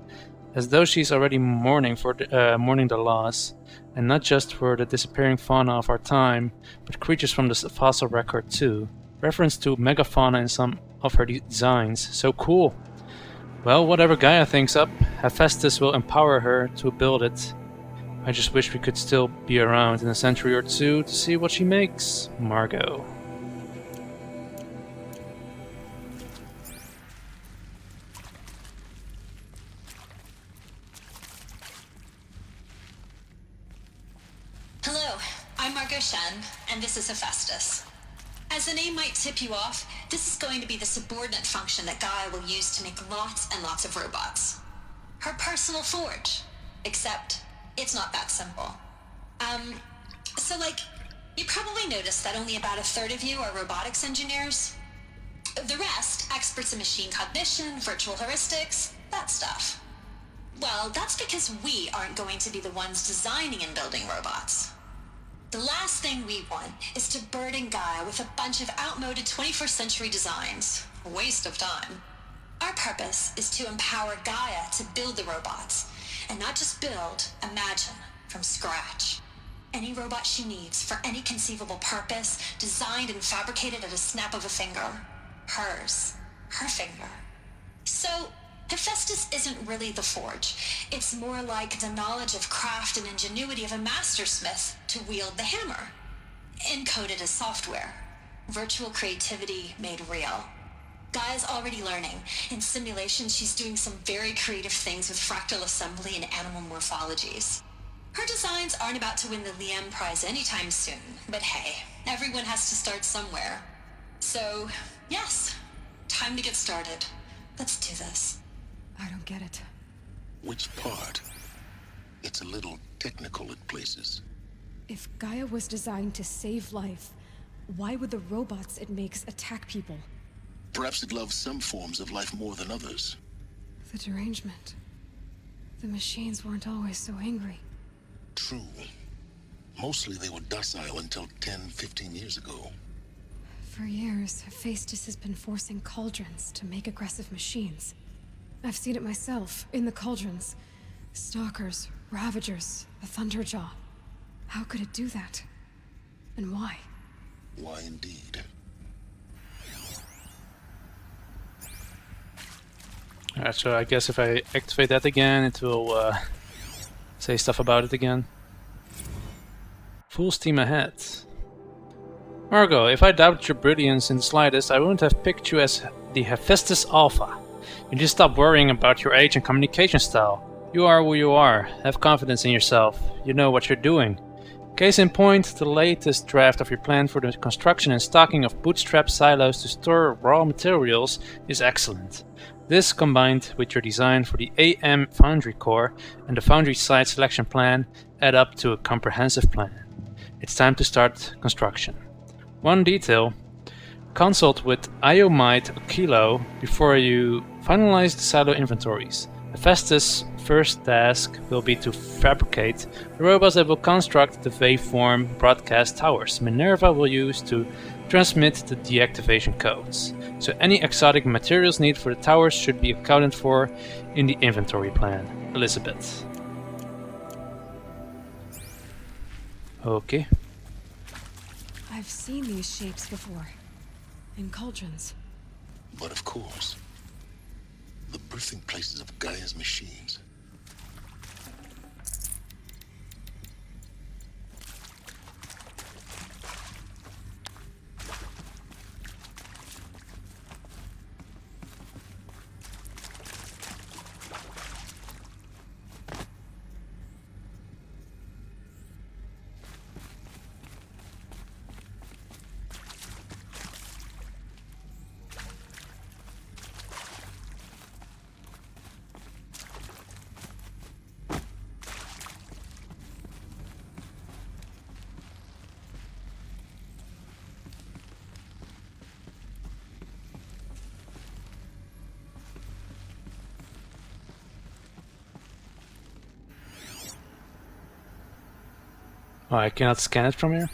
As though she's already mourning the loss, and not just for the disappearing fauna of our time, but creatures from the fossil record too. Reference to megafauna in some of her designs. So cool. Well, whatever Gaia thinks up, Hephaestus will empower her to build it. I just wish we could still be around in a century or two to see what she makes. Margot. Hello, I'm Margot Shen, and this is Hephaestus. As the name might tip you off, this is going to be the subordinate function that Gaia will use to make lots and lots of robots. Her personal forge. Except, it's not that simple. You probably noticed that only about a third of you are robotics engineers. The rest, experts in machine cognition, virtual heuristics, that stuff. Well, that's because we aren't going to be the ones designing and building robots. The last thing we want is to burden Gaia with a bunch of outmoded 21st century designs. A waste of time. Our purpose is to empower Gaia to build the robots, and not just build, imagine, from scratch. Any robot she needs for any conceivable purpose, designed and fabricated at a snap of a finger. Hers. Her finger. So, Hephaestus isn't really the forge. It's more like the knowledge of craft and ingenuity of a mastersmith to wield the hammer. Encoded as software. Virtual creativity made real. Gaia's already learning. In simulation, she's doing some very creative things with fractal assembly and animal morphologies. Her designs aren't about to win the Liam Prize anytime soon, but hey, everyone has to start somewhere. So, yes, time to get started. Let's do this. I don't get it. Which part? It's a little technical at places. If Gaia was designed to save life, why would the robots it makes attack people? Perhaps it loves some forms of life more than others. The derangement. The machines weren't always so angry. True. Mostly they were docile until 10, 15 years ago. For years, Hephaestus has been forcing cauldrons to make aggressive machines. I've seen it myself, in the cauldrons. Stalkers, Ravagers, the Thunderjaw. How could it do that? And why? Why indeed? Alright, so I guess if I activate that again, it will say stuff about it again. Full steam ahead. Margot, if I doubted your brilliance in the slightest, I wouldn't have picked you as the Hephaestus Alpha. You just stop worrying about your age and communication style. You are who you are. Have confidence in yourself. You know what you're doing. Case in point, the latest draft of your plan for the construction and stocking of bootstrap silos to store raw materials is excellent. This, combined with your design for the AM Foundry Core and the Foundry site selection plan, add up to a comprehensive plan. It's time to start construction. One detail. consult with Iomite Kilo before you finalize the silo inventories. Hephaestus' first task will be to fabricate the robots that will construct the waveform broadcast towers Minerva will use to transmit the deactivation codes. So any exotic materials needed for the towers should be accounted for in the inventory plan. Elizabeth. Okay. I've seen these shapes before. In cauldrons. But of course, the birthing places of Gaia's machines. Oh, I cannot scan it from here?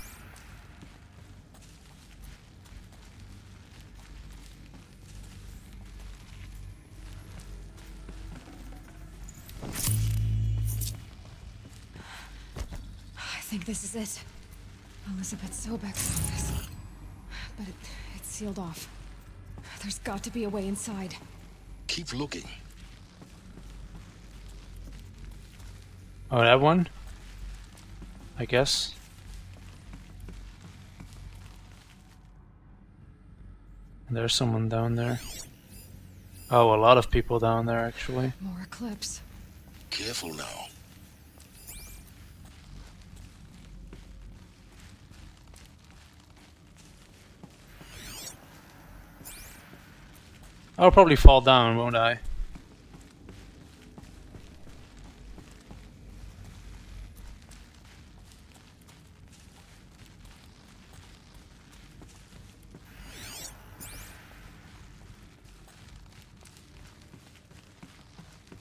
I think this is it. Elizabeth Sobek's office. But it's sealed off. There's got to be a way inside. Keep looking. Oh, that one? I guess. There's someone down there. Oh, a lot of people down there actually. More Eclipse. Careful now. I'll probably fall down, won't I?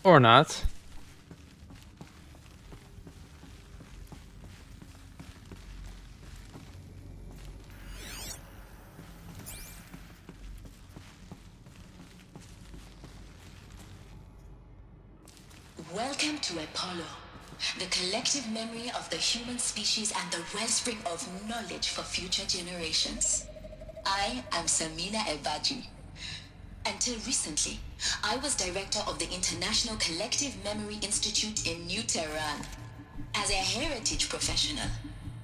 Or not. Welcome to Apollo, the collective memory of the human species and the wellspring of knowledge for future generations. I am Samina Ebaji. Until recently, I was director of the International Collective Memory Institute in New Tehran. As a heritage professional,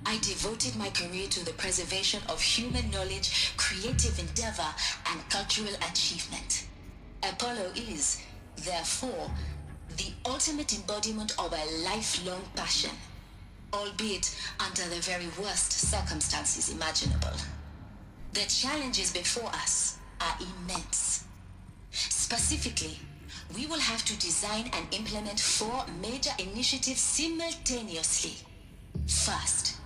I devoted my career to the preservation of human knowledge, creative endeavor, and cultural achievement. Apollo is, therefore, the ultimate embodiment of a lifelong passion, albeit under the very worst circumstances imaginable. The challenges before us are immense. Specifically, we will have to design and implement 4 major initiatives simultaneously. First,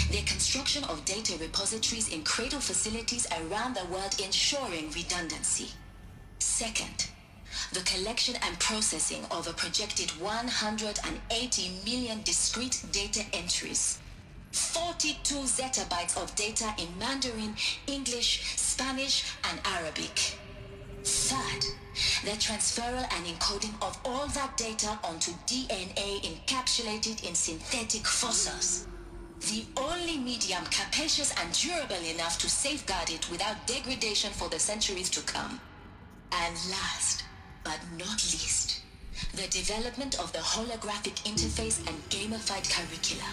the construction of data repositories in cradle facilities around the world ensuring redundancy. Second, the collection and processing of a projected 180 million discrete data entries. 42 zettabytes of data in Mandarin, English, Spanish, and Arabic. Third, the transferal and encoding of all that data onto DNA encapsulated in synthetic fossils. The only medium capacious and durable enough to safeguard it without degradation for the centuries to come. And last, but not least, the development of the holographic interface and gamified curricula,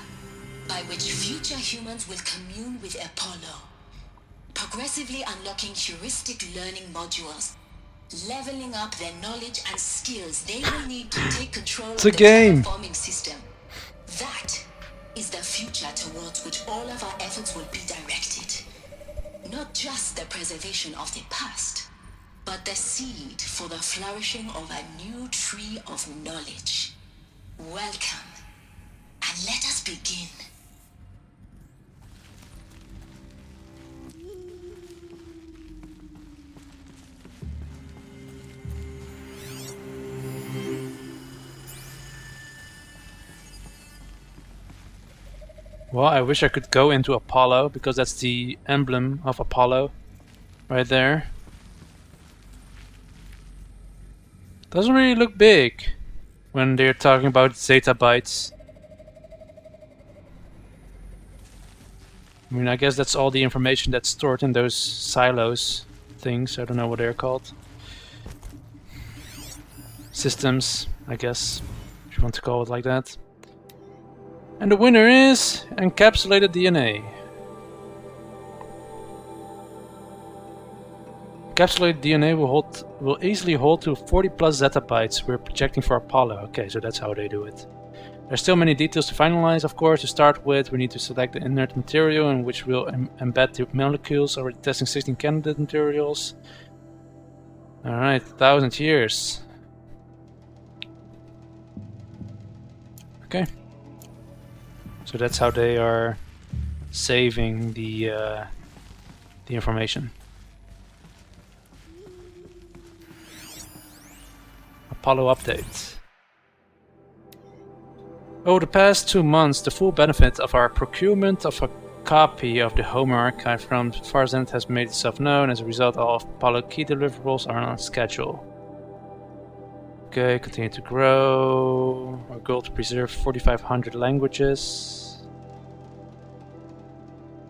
by which future humans will commune with Apollo, progressively unlocking heuristic learning modules, leveling up their knowledge and skills they will need to take control of the terraforming system. That is the future towards which all of our efforts will be directed. Not just the preservation of the past, but the seed for the flourishing of a new tree of knowledge. Welcome, and let us begin. Well, I wish I could go into Apollo, because that's the emblem of Apollo. Right there. Doesn't really look big when they're talking about zettabytes. I mean, I guess that's all the information that's stored in those silos things. I don't know what they're called. Systems, I guess, if you want to call it like that. And the winner is encapsulated DNA. Encapsulated DNA will easily hold to 40 plus zettabytes. We're projecting for Apollo. Okay, so that's how they do it. There's still many details to finalize, of course. To start with, we need to select the inert material in which we'll embed the molecules. Already testing 16 candidate materials. Alright, 1,000 years. Okay. So that's how they are saving the information. Apollo update. Over the past 2 months, the full benefit of our procurement of a copy of the Homer archive from Farzand has made itself known. As a result, all of Apollo key deliverables are on schedule. Okay, continue to grow. Our goal to preserve 4,500 languages.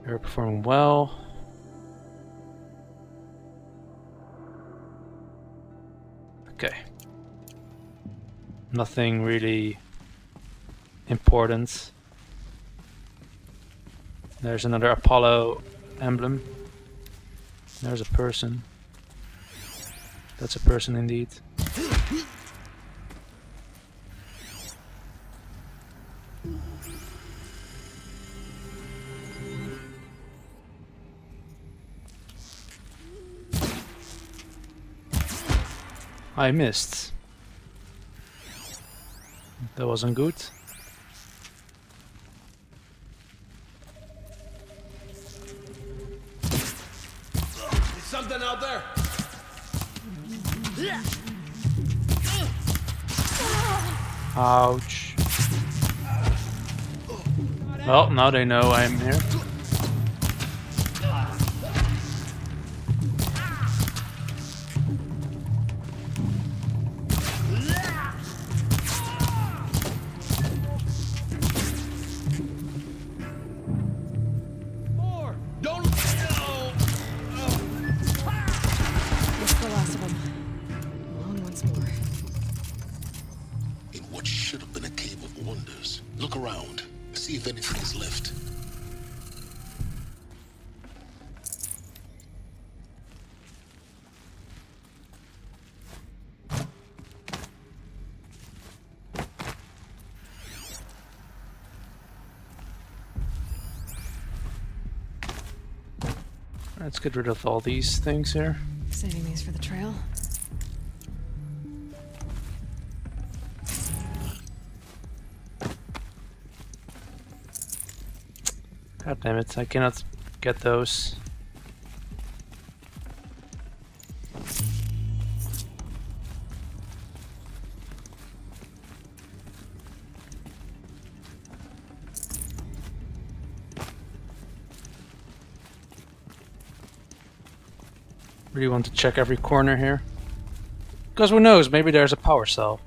You're performing well. Okay. Nothing really important. There's another Apollo emblem. There's a person. That's a person indeed. I missed. That wasn't good. There's something out there. Ouch. Well, now they know I'm here. Look around. See if anything is left. Let's get rid of all these things here. Saving these for the trail. God damn it, I cannot get those. Really want to check every corner here. Because who knows, maybe there's a power cell.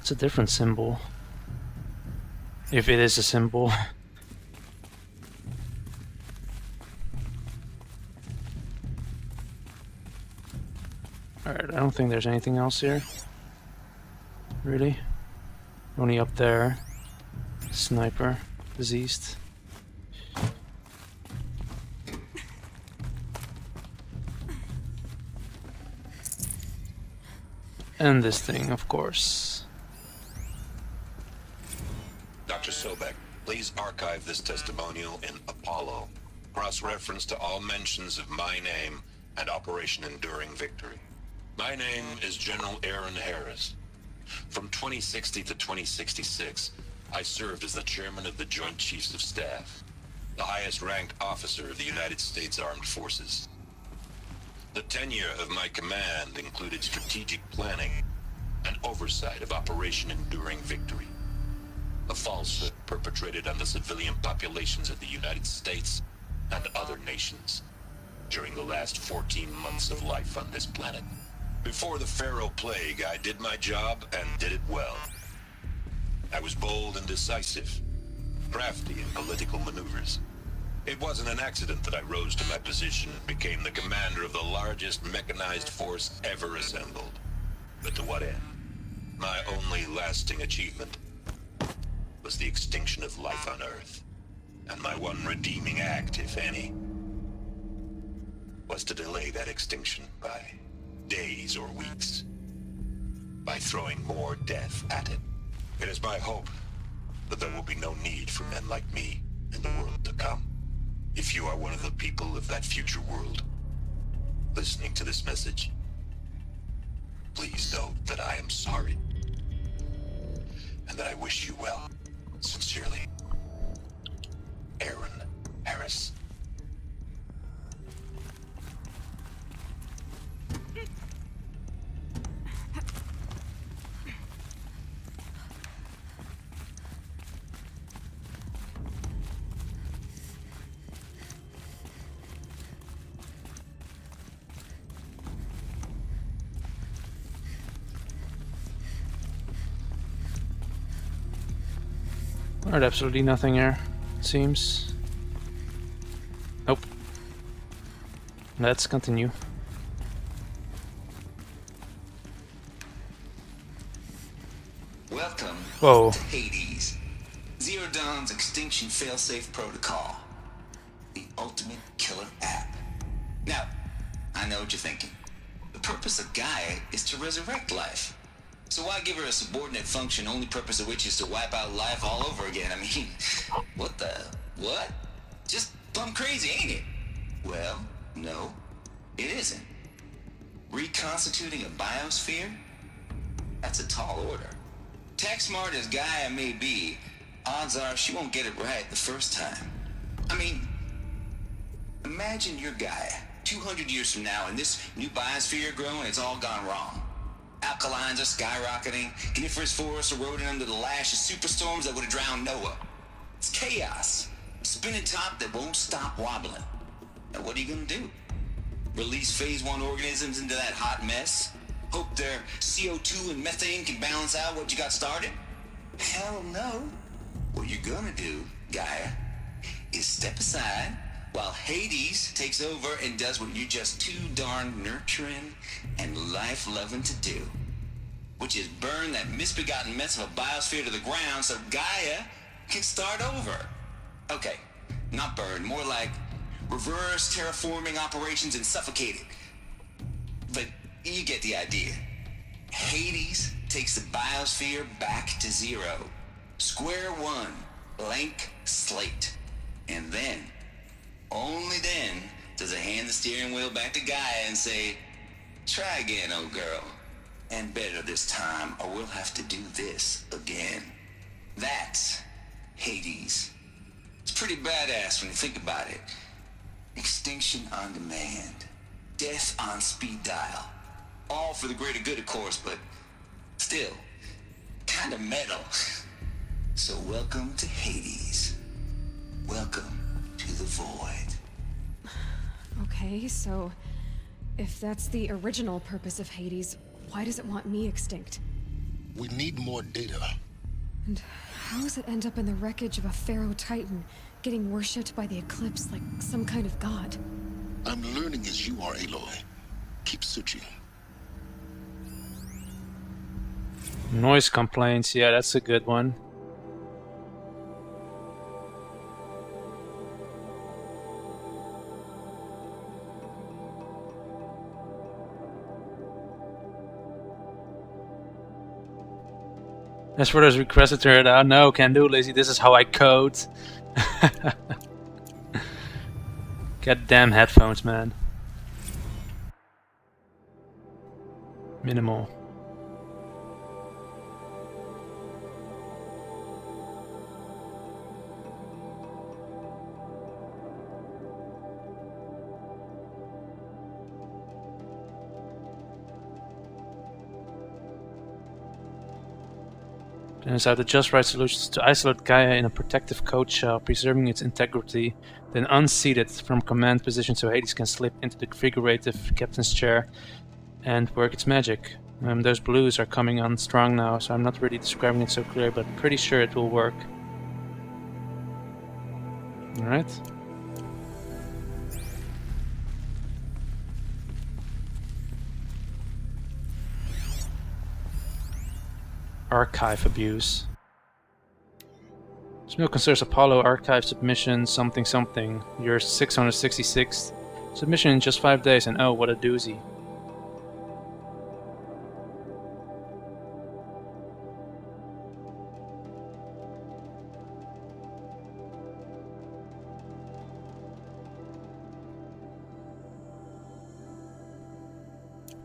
It's a different symbol. If it is a symbol. Alright, I don't think there's anything else here. Really? Only up there. Sniper. Diseased. And this thing, of course. Dr. Sobek, please archive this testimonial in Apollo. Cross-reference to all mentions of my name and Operation Enduring Victory. My name is General Aaron Harris. From 2060 to 2066, I served as the chairman of the Joint Chiefs of Staff, the highest-ranked officer of the United States Armed Forces. The tenure of my command included strategic planning and oversight of Operation Enduring Victory, a falsehood perpetrated on the civilian populations of the United States and other nations during the last 14 months of life on this planet. Before the Pharaoh Plague, I did my job and did it well. I was bold and decisive, crafty in political maneuvers. It wasn't an accident that I rose to my position and became the commander of the largest mechanized force ever assembled. But to what end? My only lasting achievement was the extinction of life on Earth. And my one redeeming act, if any, was to delay that extinction by days or weeks, by throwing more death at it. It is my hope that there will be no need for men like me in the world to come. If you are one of the people of that future world listening to this message, please know that I am sorry and that I wish you well. Sincerely, Aaron Harris. Alright, absolutely nothing here, it seems. Nope. Let's continue. Welcome Whoa. to Hades, Zero Dawn's extinction failsafe protocol, the ultimate killer app. Now, I know what you're thinking. The purpose of Gaia is to resurrect life. So why give her a subordinate function, only purpose of which is to wipe out life all over again? I mean, what? Just plumb crazy, ain't it? Well, no, it isn't. Reconstituting a biosphere? That's a tall order. Tech smart as Gaia may be, odds are she won't get it right the first time. I mean, imagine you're Gaia, 200 years from now, and this new biosphere growing, it's all gone wrong. Alkalines are skyrocketing, coniferous forests eroding under the lash of superstorms that would have drowned Noah. It's chaos. A spinning top that won't stop wobbling. Now what are you gonna do? Release phase 1 organisms into that hot mess? Hope their CO2 and methane can balance out what you got started? Hell no. What you're gonna do, Gaia, is step aside while Hades takes over and does what you're just too darn nurturing and life-loving to do, which is burn that misbegotten mess of a biosphere to the ground so Gaia can start over. Okay, not burn, more like reverse terraforming operations and suffocate it. But you get the idea. Hades takes the biosphere back to zero. Square one, blank slate. And then, only then, does it hand the steering wheel back to Gaia and say, try again, old girl. And better this time, or we'll have to do this again. That's Hades. It's pretty badass when you think about it. Extinction on demand. Death on speed dial. All for the greater good, of course, but still, kind of metal. So welcome to Hades. Welcome to the void. Okay, so if that's the original purpose of Hades, why does it want me extinct? We need more data. And how does it end up in the wreckage of a Pharaoh Titan, getting worshipped by the Eclipse like some kind of god? I'm learning as you are, Aloy. Keep searching. Noise complaints, yeah, that's a good one. As for those requested to it out, no, can do, lazy. This is how I code. Goddamn headphones, man. Minimal. Turns out the just right solution is to isolate Gaia in a protective code shell, preserving its integrity, then unseat it from command position so Hades can slip into the figurative captain's chair and work its magic. Those blues are coming on strong now, so I'm not really describing it so clear, but pretty sure it will work. Alright. Archive abuse. This mail concerns Apollo archive submission something something. Your 666th submission in just 5 days, and oh, what a doozy.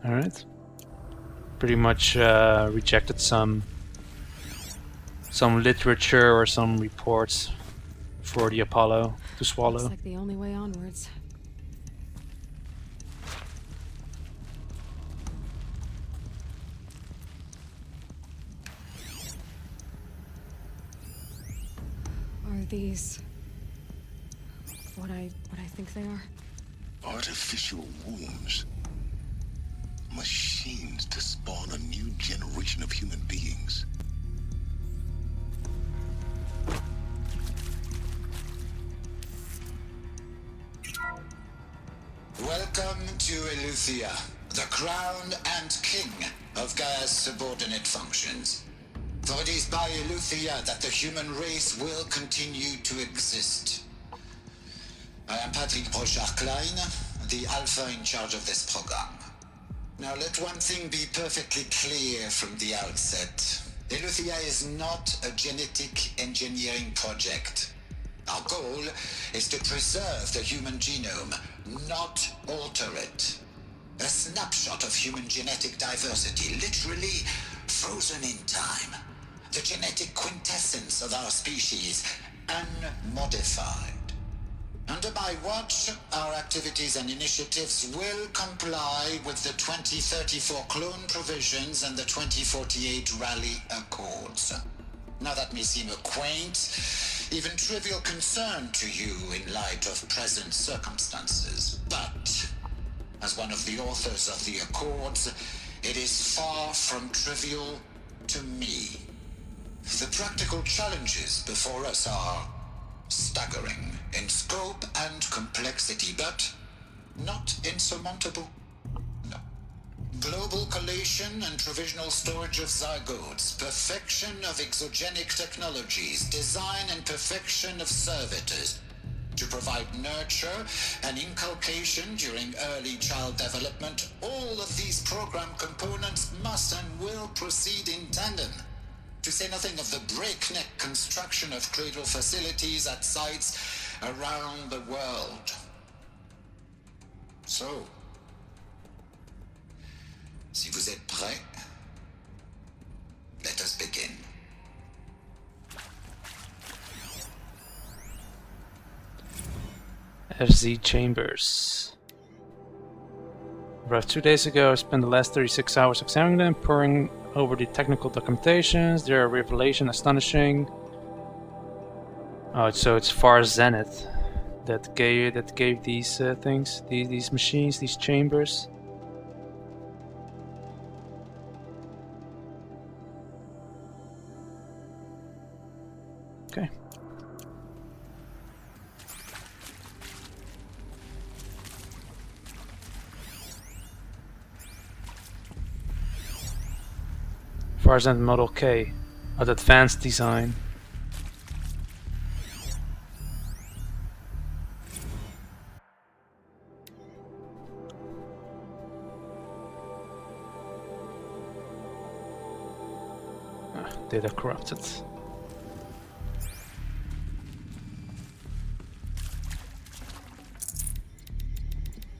Alright. Pretty much rejected some literature or some reports for the Apollo to swallow. Looks like the only way onwards. Are these what I think they are? Artificial wombs. Machines to spawn a new generation of human beings. Welcome to Eleuthia, the crown and king of Gaia's subordinate functions. For it is by Eleuthia that the human race will continue to exist. I am Patrick Brochard-Klein, the Alpha in charge of this program. Now let one thing be perfectly clear from the outset. Eleuthia is not a genetic engineering project. Our goal is to preserve the human genome, not alter it. A snapshot of human genetic diversity, literally frozen in time. The genetic quintessence of our species, unmodified. Under my watch, our activities and initiatives will comply with the 2034 clone provisions and the 2048 Raleigh Accords. Now that may seem a quaint, even trivial concern to you in light of present circumstances, but as one of the authors of the Accords, it is far from trivial to me. The practical challenges before us are staggering in scope and complexity, but not insurmountable. No. Global collation and provisional storage of zygotes, perfection of exogenic technologies, design and perfection of servitors, to provide nurture and inculcation during early child development. All of these program components must and will proceed in tandem. To say nothing of the breakneck construction of cradle facilities at sites around the world. So, si vous êtes prêts, let us begin. FZ Chambers. Arrived 2 days ago. I spent the last 36 hours examining them, poring over the technical documentations. Their revelation astonishing. Oh, so it's Far Zenith that gave these things, these machines, these chambers. Okay. Far Zenith Model K, of advanced design. Data corrupted.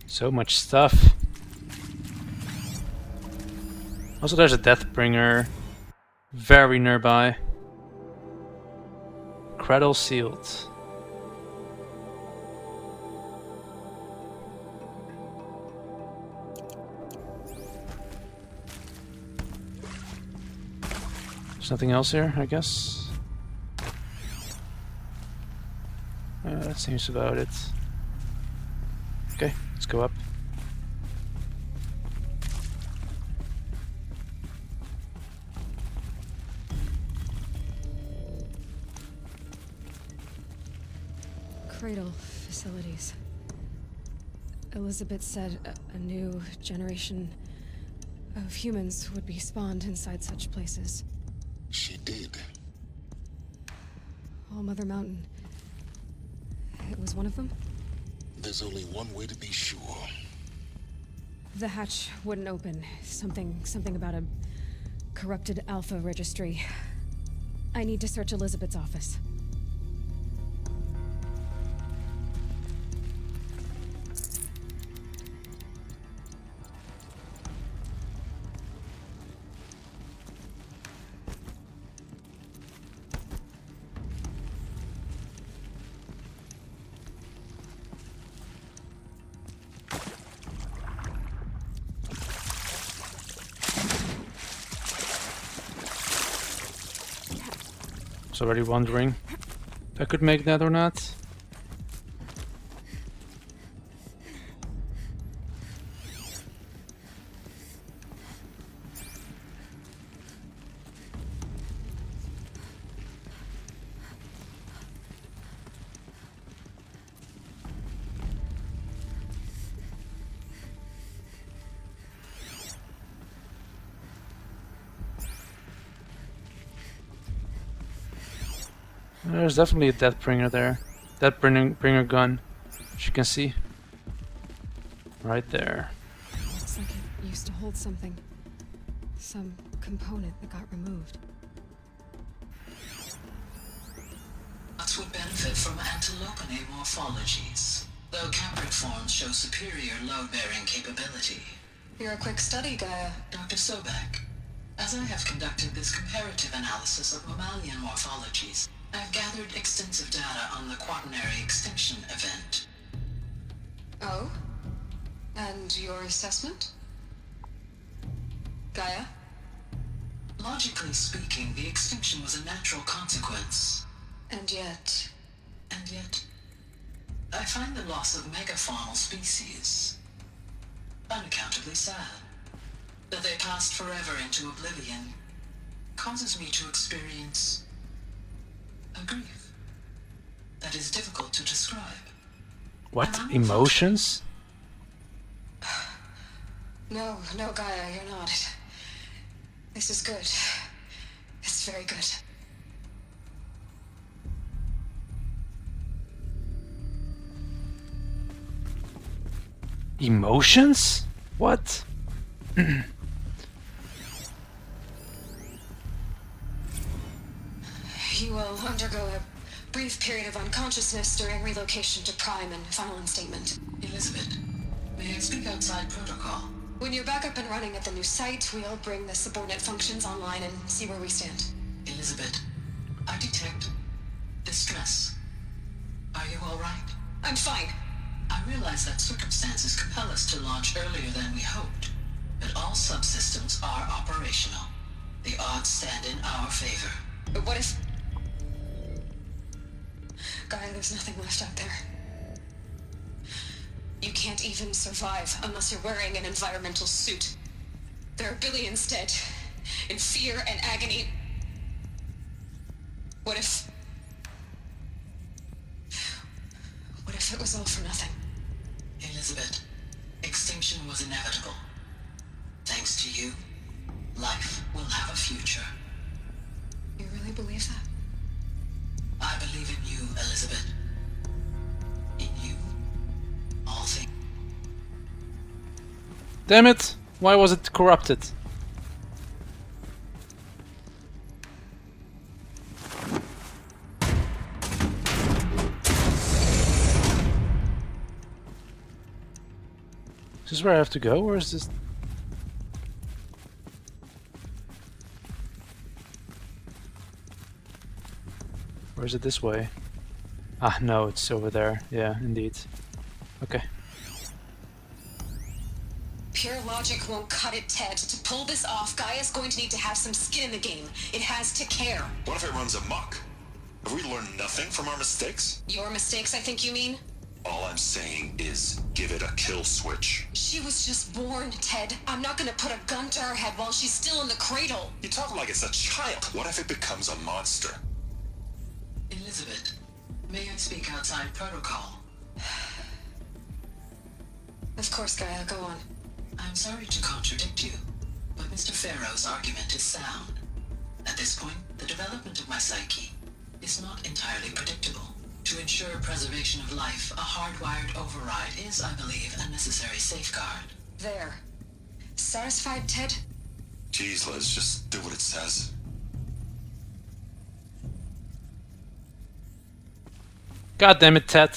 So much stuff. Also, there's a Deathbringer very nearby. Cradle sealed. There's nothing else here, I guess. That seems about it. Okay, let's go up. Cradle facilities. Elizabeth said a new generation of humans would be spawned inside such places. She did. All Mother Mountain. It was one of them? There's only one way to be sure. The hatch wouldn't open. Something about a corrupted Alpha registry. I need to search Elizabeth's office. was already wondering if I could make that or not. There's definitely a Deathbringer there. Deathbringer gun, as you can see. Right there. Looks like it used to hold something. Some component that got removed. Nuts would benefit from antilopinae morphologies, though caprid forms show superior load-bearing capability. You're a quick study, Gaia. Dr. Sobek, as I have conducted this comparative analysis of mammalian morphologies, I have gathered extensive data on the Quaternary extinction event. Oh? And your assessment? Gaia? Logically speaking, the extinction was a natural consequence. And yet, I find the loss of megafaunal species unaccountably sad. That they passed forever into oblivion causes me to experience a grief that is difficult to describe. What? Emotions? No, Gaia, you're not. This is good. It's very good. Emotions? What? You will undergo a brief period of unconsciousness during relocation to Prime and final instatement. Elizabeth, may I speak outside protocol? When you're back up and running at the new site, we'll bring the subordinate functions online and see where we stand. Elizabeth, I detect distress. Are you all right? I'm fine. I realize that circumstances compel us to launch earlier than we hoped, but all subsystems are operational. The odds stand in our favor. But what if... Gaia, there's nothing left out there. You can't even survive unless you're wearing an environmental suit. There are billions dead, in fear and agony. What if it was all for nothing? Elizabeth, extinction was inevitable. Thanks to you, life will have a future. You really believe that? I believe in you, Elizabeth. In you, all things. Damn it! Why was it corrupted? Is this where I have to go, or is this... Or is it this way? Ah, no, it's over there. Yeah, indeed. Okay. Pure logic won't cut it, Ted. To pull this off, Gaia's going to need to have some skin in the game. It has to care. What if it runs amok? Have we learned nothing from our mistakes? Your mistakes, I think you mean? All I'm saying is give it a kill switch. She was just born, Ted. I'm not gonna put a gun to her head while she's still in the cradle. You talk like it's a child. What if it becomes a monster? Elizabeth, may I speak outside protocol? Of course, Gaia, go on. I'm sorry to contradict you, but Mr. Farrow's argument is sound. At this point, the development of my psyche is not entirely predictable. To ensure preservation of life, a hardwired override is, I believe, a necessary safeguard. There. Satisfied, Ted? Jeez, Liz, just do what it says. God damn it, Ted.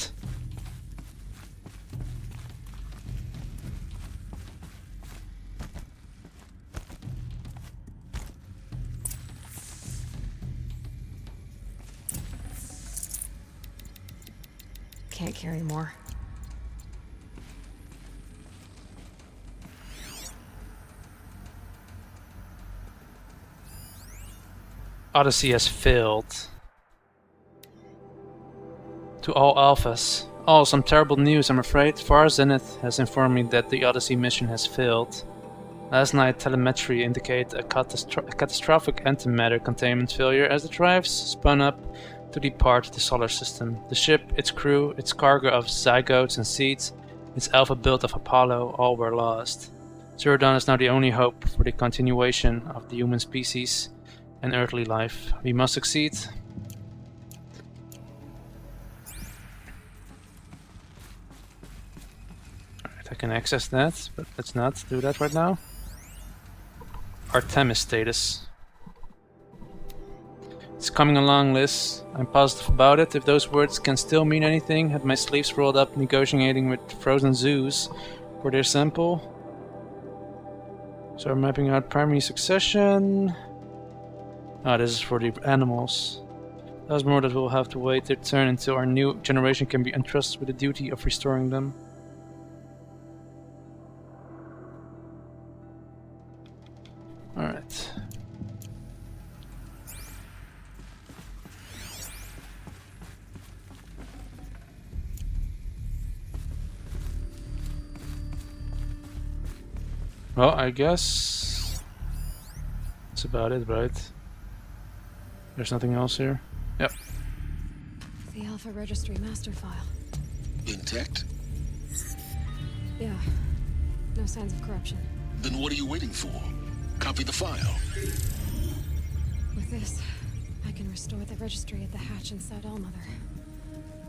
Can't carry more. Odyssey has failed. To all alphas. Oh, some terrible news, I'm afraid. Far Zenith has informed me that the Odyssey mission has failed. Last night, telemetry indicated a catastrophic antimatter containment failure as the drives spun up to depart the solar system. The ship, its crew, its cargo of zygotes and seeds, its alpha build of Apollo, all were lost. Zero Dawn is now the only hope for the continuation of the human species and earthly life. We must succeed. Alright, I can access that, but let's not do that right now. Artemis status. It's coming along, Liz. I'm positive about it. If those words can still mean anything, had my sleeves rolled up negotiating with frozen zoos for their sample. So we're mapping out primary succession. Ah, this is for the animals. There's more that we'll have to wait their turn until our new generation can be entrusted with the duty of restoring them. Alright. Well, I guess that's about it, right? There's nothing else here? Yep. The Alpha Registry master file. Intact? Yeah. No signs of corruption. Then what are you waiting for? Copy the file. With this, I can restore the registry at the hatch inside Allmother.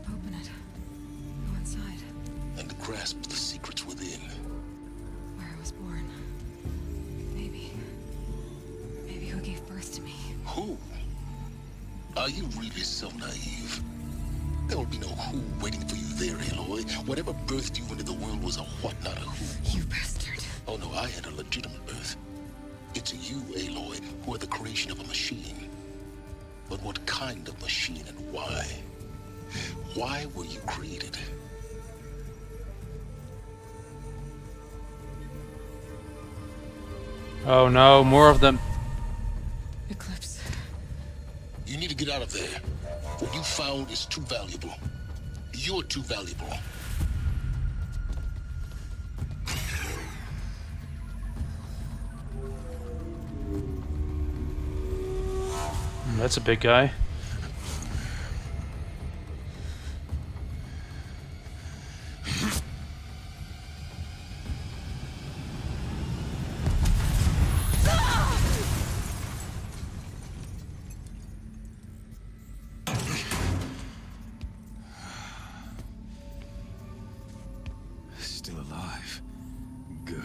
Open it. Go inside. And grasp the secrets within. Where I was born. Maybe who gave birth to me. Who? Are you really so naive? There will be no who waiting for you there, Aloy. Whatever birthed you into the world was a what, not a who. You bastard. Oh no, I had a legitimate birth. It's you, Aloy, who are the creation of a machine. But what kind of machine and why? Why were you created? Oh no, more of them. Eclipse. You need to get out of there. What you found is too valuable. You're too valuable. That's a big guy. Still alive. Good.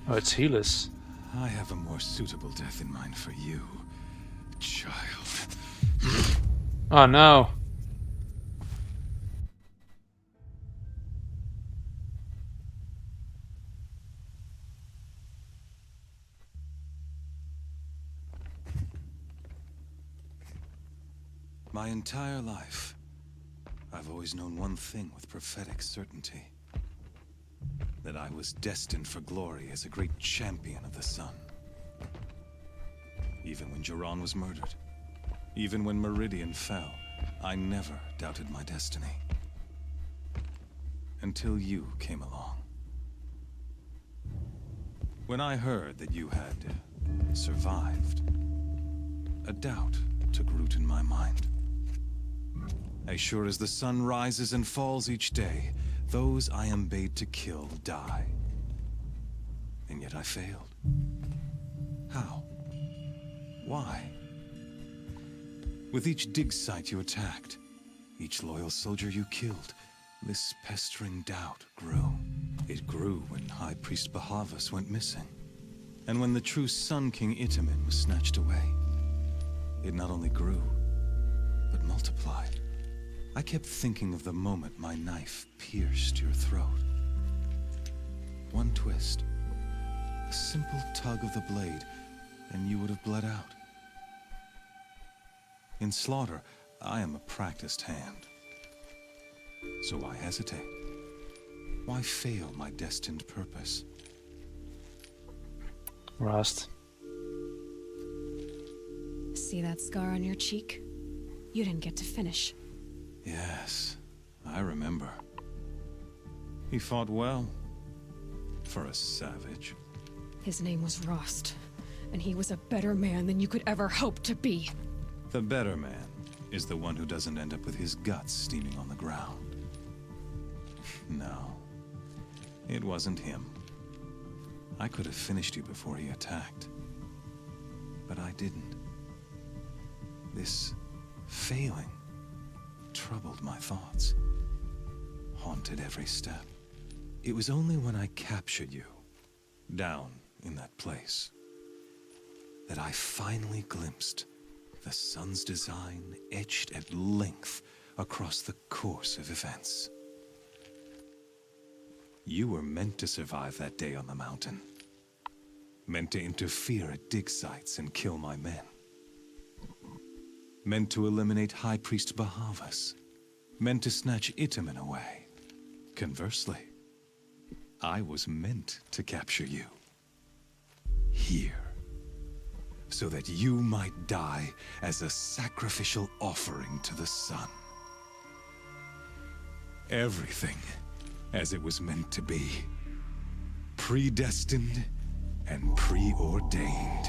Oh, it's Helis. I have a more suitable death in mind for you, child. Oh no. My entire life, I've always known one thing with prophetic certainty. That I was destined for glory as a great champion of the sun. Even when Jiran was murdered, even when Meridian fell, I never doubted my destiny. Until you came along. When I heard that you had survived, a doubt took root in my mind. As sure as the sun rises and falls each day, those I am bade to kill die. And yet I failed. How? Why? With each dig site you attacked, each loyal soldier you killed, this pestering doubt grew. It grew when High Priest Bahavas went missing, and when the true Sun King Itamen was snatched away. It not only grew, but multiplied. I kept thinking of the moment my knife pierced your throat. One twist, a simple tug of the blade, and you would have bled out. In slaughter, I am a practiced hand. So why hesitate? Why fail my destined purpose? Rust. See that scar on your cheek? You didn't get to finish. Yes, I remember. He fought well. For a savage. His name was Rost, and he was a better man than you could ever hope to be. The better man is the one who doesn't end up with his guts steaming on the ground. No, it wasn't him. I could have finished you before he attacked. But I didn't. This failing troubled my thoughts, haunted every step. It was only when I captured you, down in that place, that I finally glimpsed the sun's design etched at length across the course of events. You were meant to survive that day on the mountain. Meant to interfere at dig sites and kill my men. Meant to eliminate High Priest Bahavas. Meant to snatch Itamen away. Conversely, I was meant to capture you. Here. So that you might die as a sacrificial offering to the sun. Everything as it was meant to be. Predestined and preordained.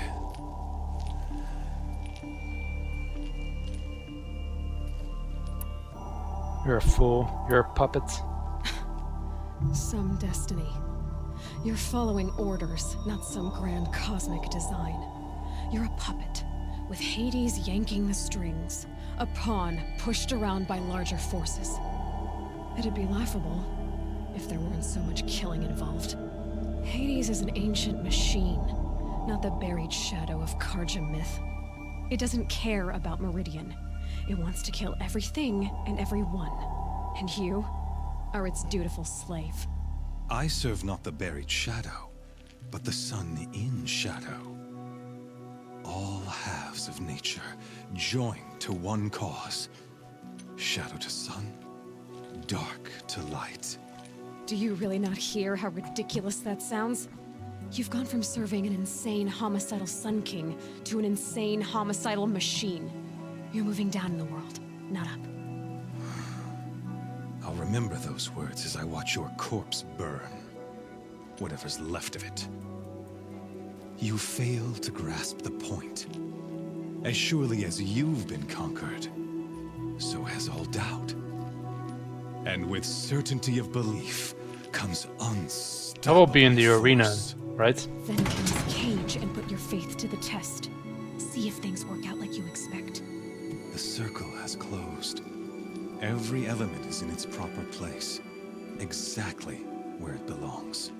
You're a fool. You're a puppet. Some destiny. You're following orders, not some grand cosmic design. You're a puppet, with Hades yanking the strings, a pawn pushed around by larger forces. It'd be laughable if there weren't so much killing involved. Hades is an ancient machine, not the buried shadow of Karja myth. It doesn't care about Meridian. It wants to kill everything and everyone. And you are its dutiful slave. I serve not the buried shadow, but the sun in shadow. All halves of nature joined to one cause. Shadow to sun, dark to light. Do you really not hear how ridiculous that sounds? You've gone from serving an insane homicidal Sun King to an insane homicidal machine. You're moving down in the world, not up. I'll remember those words as I watch your corpse burn. Whatever's left of it. You fail to grasp the point. As surely as you've been conquered, so has all doubt. And with certainty of belief comes unstoppable. I will be in the arena, right? Then get this cage and put your faith to the test. See if things work out like you expect. The circle has closed. Every element is in its proper place, exactly where it belongs.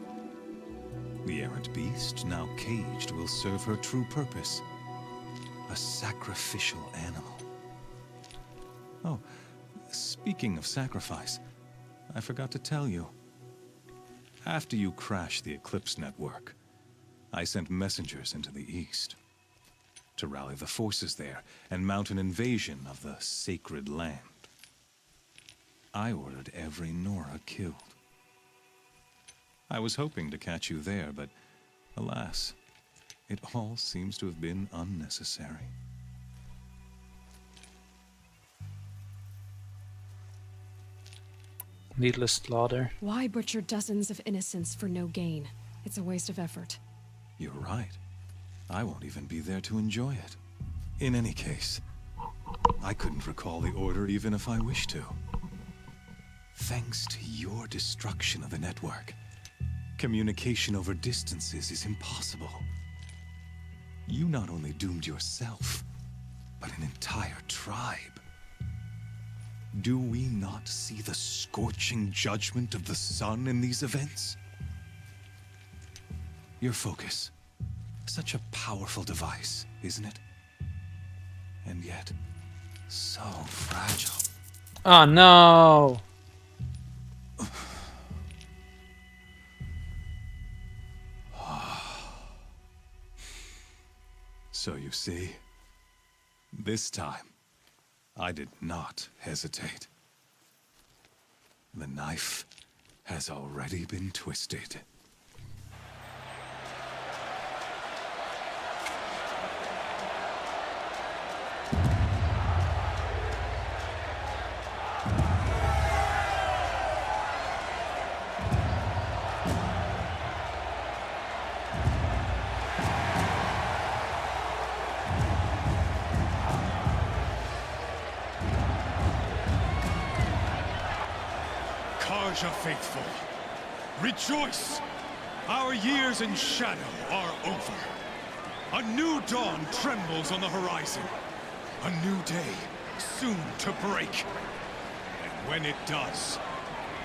The errant beast, now caged, will serve her true purpose. A sacrificial animal. Oh, speaking of sacrifice, I forgot to tell you. After you crashed the Eclipse network, I sent messengers into the east. to rally the forces there and mount an invasion of the sacred land. I ordered every Nora killed. I was hoping to catch you there, but alas, it all seems to have been unnecessary. Needless slaughter. Why butcher dozens of innocents for no gain? It's a waste of effort. You're right. I won't even be there to enjoy it. In any case, I couldn't recall the order even if I wished to. Thanks to your destruction of the network, communication over distances is impossible. You not only doomed yourself, but an entire tribe. Do we not see the scorching judgment of the sun in these events? Your focus. Such a powerful device, isn't it? And yet, so fragile. Oh no! So you see, this time, I did not hesitate. The knife has already been twisted. Karja faithful, rejoice! Our years in shadow are over. A new dawn trembles on the horizon. A new day soon to break. And when it does,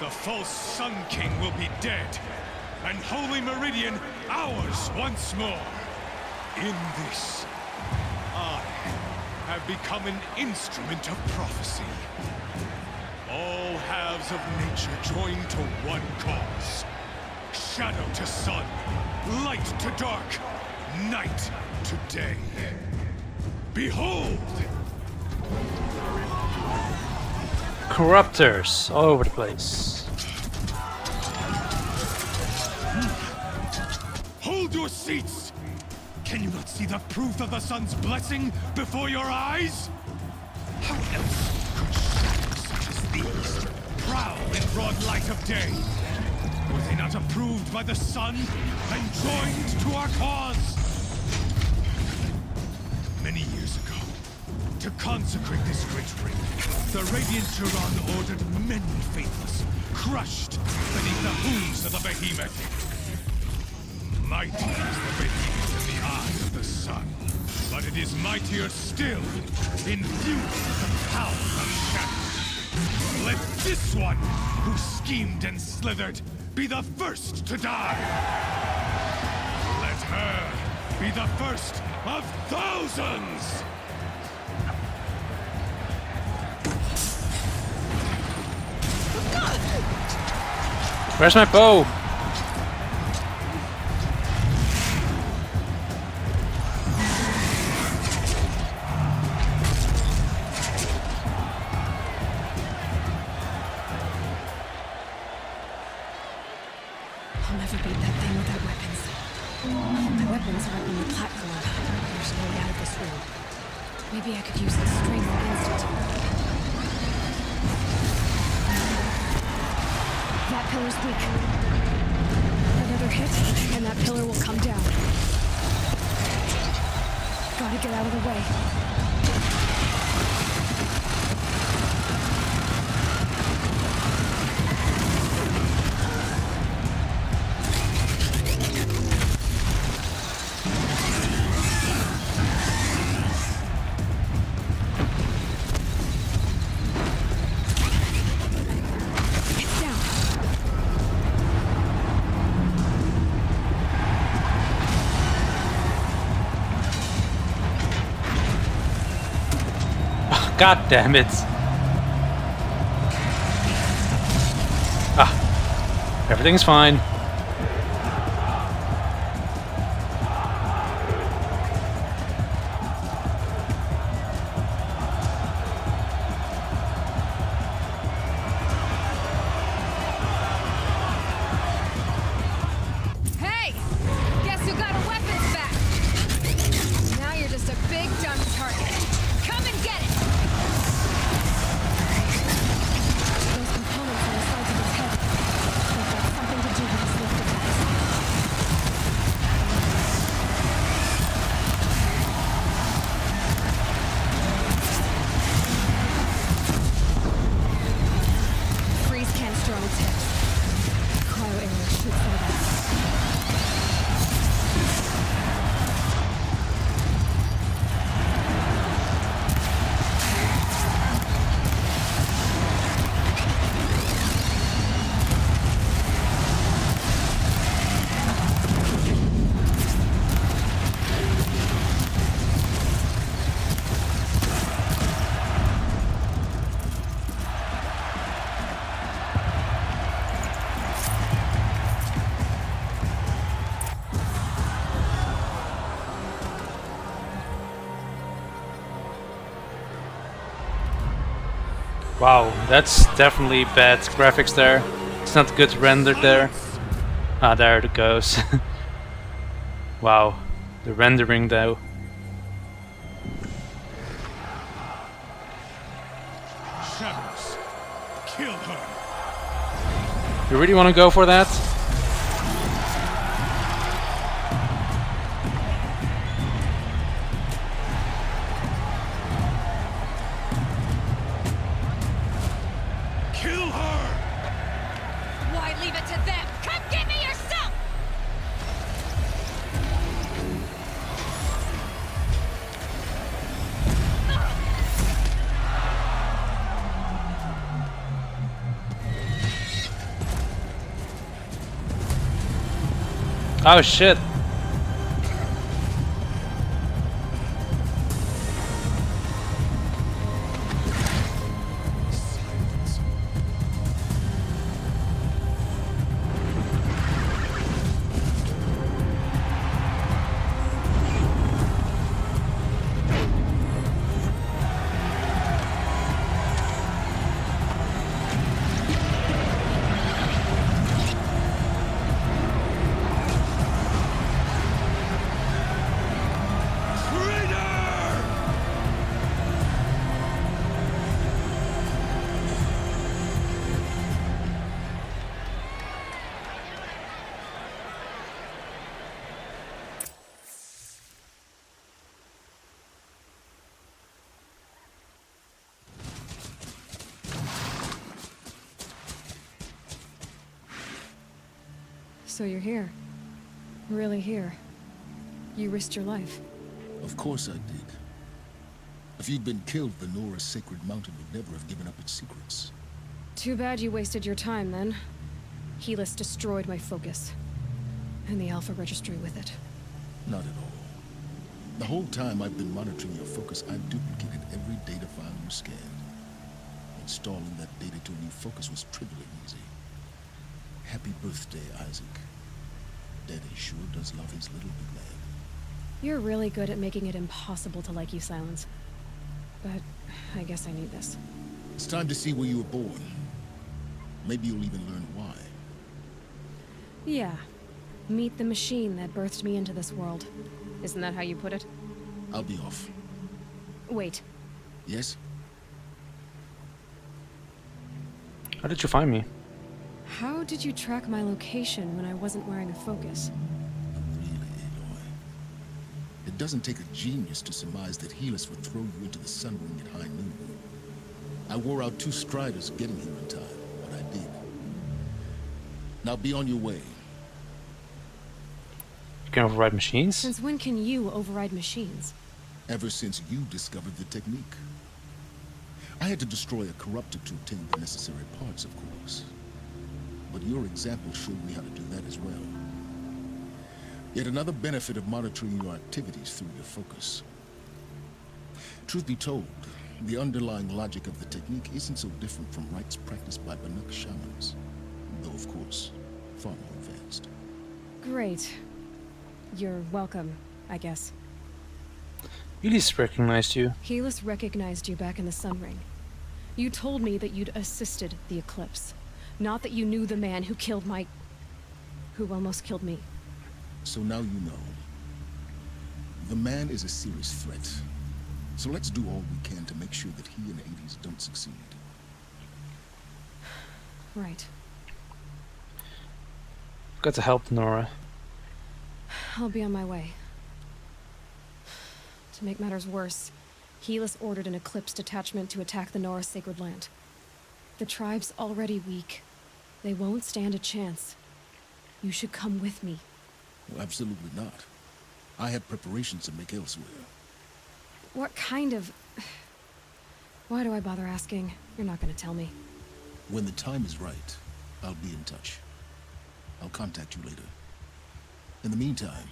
the false Sun King will be dead, and Holy Meridian ours once more. In this, I have become an instrument of prophecy. All halves of nature join to one cause. Shadow to sun, light to dark, night to day. Behold! Corruptors all over the place. Hold your seats! Can you not see the proof of the sun's blessing before your eyes? How else could shadows such as these prowl in broad light of day? Were they not approved by the sun and joined to our cause? Many years ago, to consecrate this great ring, the Radiant Turan ordered many faithless, crushed beneath the hooves of the behemoth. Mighty is the behemoth in the eye of the sun, but it is mightier still, infused with the power of shadow. Let this one, who schemed and slithered, be the first to die. Let her be the first of thousands! Where's my bow? I'll never beat that thing without weapons. My weapons are up on the platform. There's no way out of this room. Maybe I could use the strength against it. That pillar's weak. Another hit, and that pillar will come down. Gotta get out of the way. God damn it. Ah, everything's fine. Wow, that's definitely bad graphics there. It's not good rendered there. Ah, there it goes. Wow, the rendering though. Shadows, kill her. You really want to go for that? Kill her! Why leave it to them? Come get me yourself! Oh shit. So you're here. Really here. You risked your life. Of course I did. If you'd been killed, the Nora Sacred Mountain would never have given up its secrets. Too bad you wasted your time then. Helis destroyed my focus. And the Alpha Registry with it. Not at all. The whole time I've been monitoring your focus, I've duplicated every data file you scanned. Installing that data to a new focus was trivially easy. Happy birthday, Isaac. Daddy sure does love his little big man. You're really good at making it impossible to like you, Silence. But I guess I need this. It's time to see where you were born. Maybe you'll even learn why. Yeah. Meet the machine that birthed me into this world. Isn't that how you put it? I'll be off. Wait. Yes? How did you find me? How did you track my location when I wasn't wearing a focus? Really, Aloy? It doesn't take a genius to surmise that Helis would throw you into the sun ring at high noon. I wore out 2 Striders getting here in time, but I did. Now be on your way. You can override machines? Since when can you override machines? Ever since you discovered the technique. I had to destroy a corruptor to obtain the necessary parts, of course. But your example showed me how to do that as well. Yet another benefit of monitoring your activities through your focus. Truth be told, the underlying logic of the technique isn't so different from rites practiced by Banuk shamans, though of course, far more advanced. Great. You're welcome, I guess. Helis recognized you. Helis recognized you back in the Sun Ring. You told me that you'd assisted the Eclipse. Not that you knew the man who killed who almost killed me. So now you know. The man is a serious threat. So let's do all we can to make sure that he and Hades don't succeed. Right. Got to help Nora. I'll be on my way. To make matters worse, Helis ordered an Eclipse detachment to attack the Nora Sacred Land. The tribe's already weak. They won't stand a chance. You should come with me. Well, absolutely not. I have preparations to make elsewhere. What kind of... Why do I bother asking? You're not gonna tell me. When the time is right, I'll be in touch. I'll contact you later. In the meantime,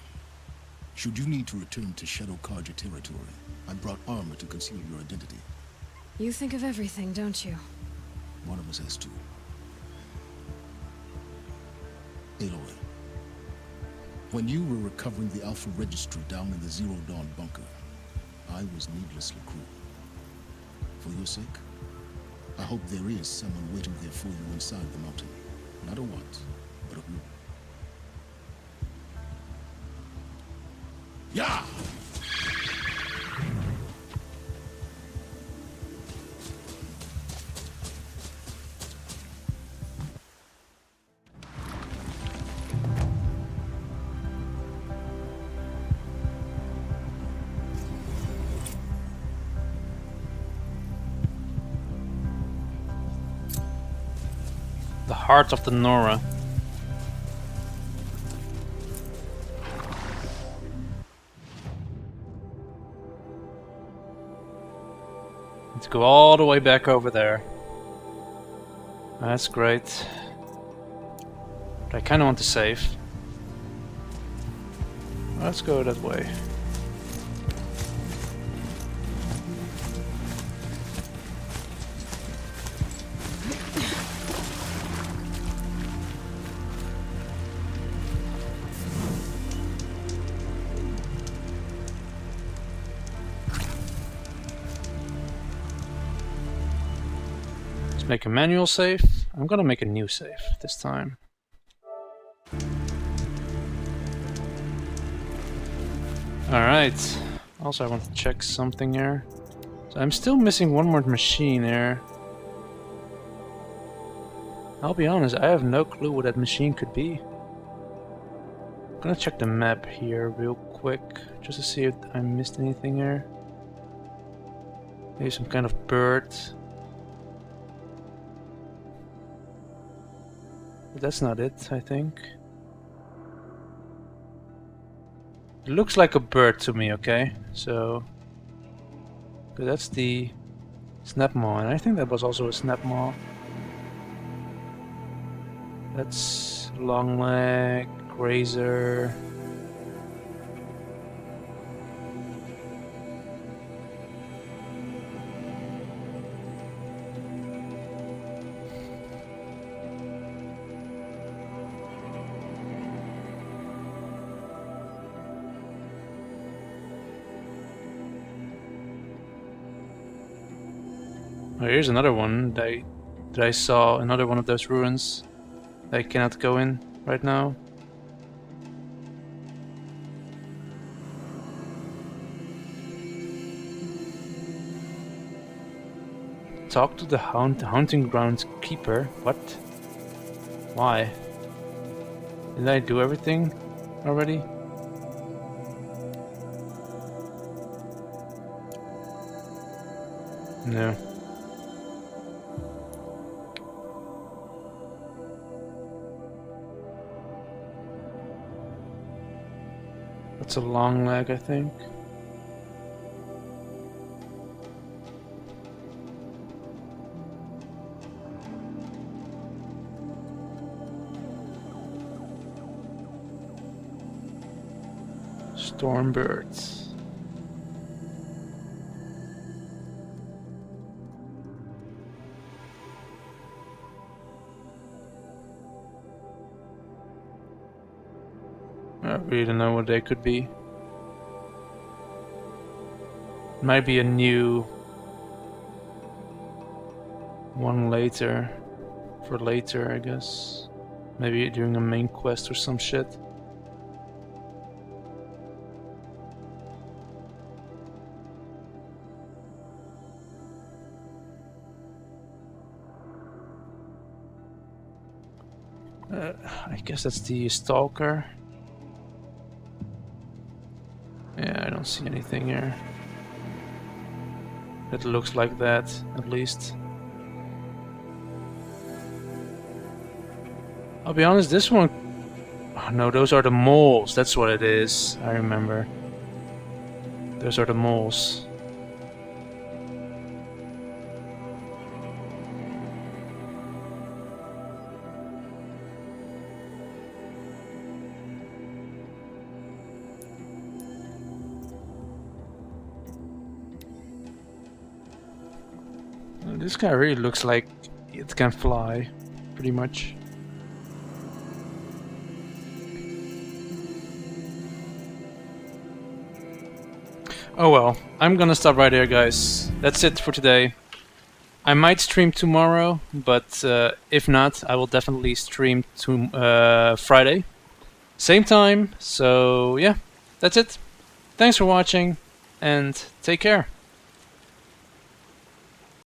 should you need to return to Shadow Carja territory, I brought armor to conceal your identity. You think of everything, don't you? One of us has to. Aloy, when you were recovering the Alpha Registry down in the Zero Dawn bunker, I was needlessly cruel. For your sake, I hope there is someone waiting there for you inside the mountain. Not a want, but a will. Yeah! The heart of the Nora. Let's go all the way back over there. That's great. But I kinda want to save. Let's go that way. Make a manual save. I'm gonna make a new save this time. Alright. Also I want to check something here. So I'm still missing one more machine here. I'll be honest, I have no clue what that machine could be. I'm gonna check the map here real quick, just to see if I missed anything here. Maybe some kind of bird. But that's not it, I think. It looks like a bird to me, okay? So... that's the snap maw, and I think that was also a snap maw. That's long leg, grazer. Oh, here's another one that I saw, another one of those ruins that I cannot go in right now. Talk to the hunting grounds keeper. What? Why? Did I do everything already? No. It's a long leg, I think. Stormbirds. I really don't know what they could be. Might be a new one later. For later, I guess. Maybe during a main quest or some shit. I guess that's the Stalker. Yeah, I don't see anything here. It looks like that, at least. I'll be honest, this one... Oh, no, those are the moles. That's what it is. I remember. Those are the moles. This guy really looks like it can fly, pretty much. Oh well, I'm gonna stop right here, guys. That's it for today. I might stream tomorrow, but if not, I will definitely stream to Friday. Same time, so yeah, that's it. Thanks for watching, and take care.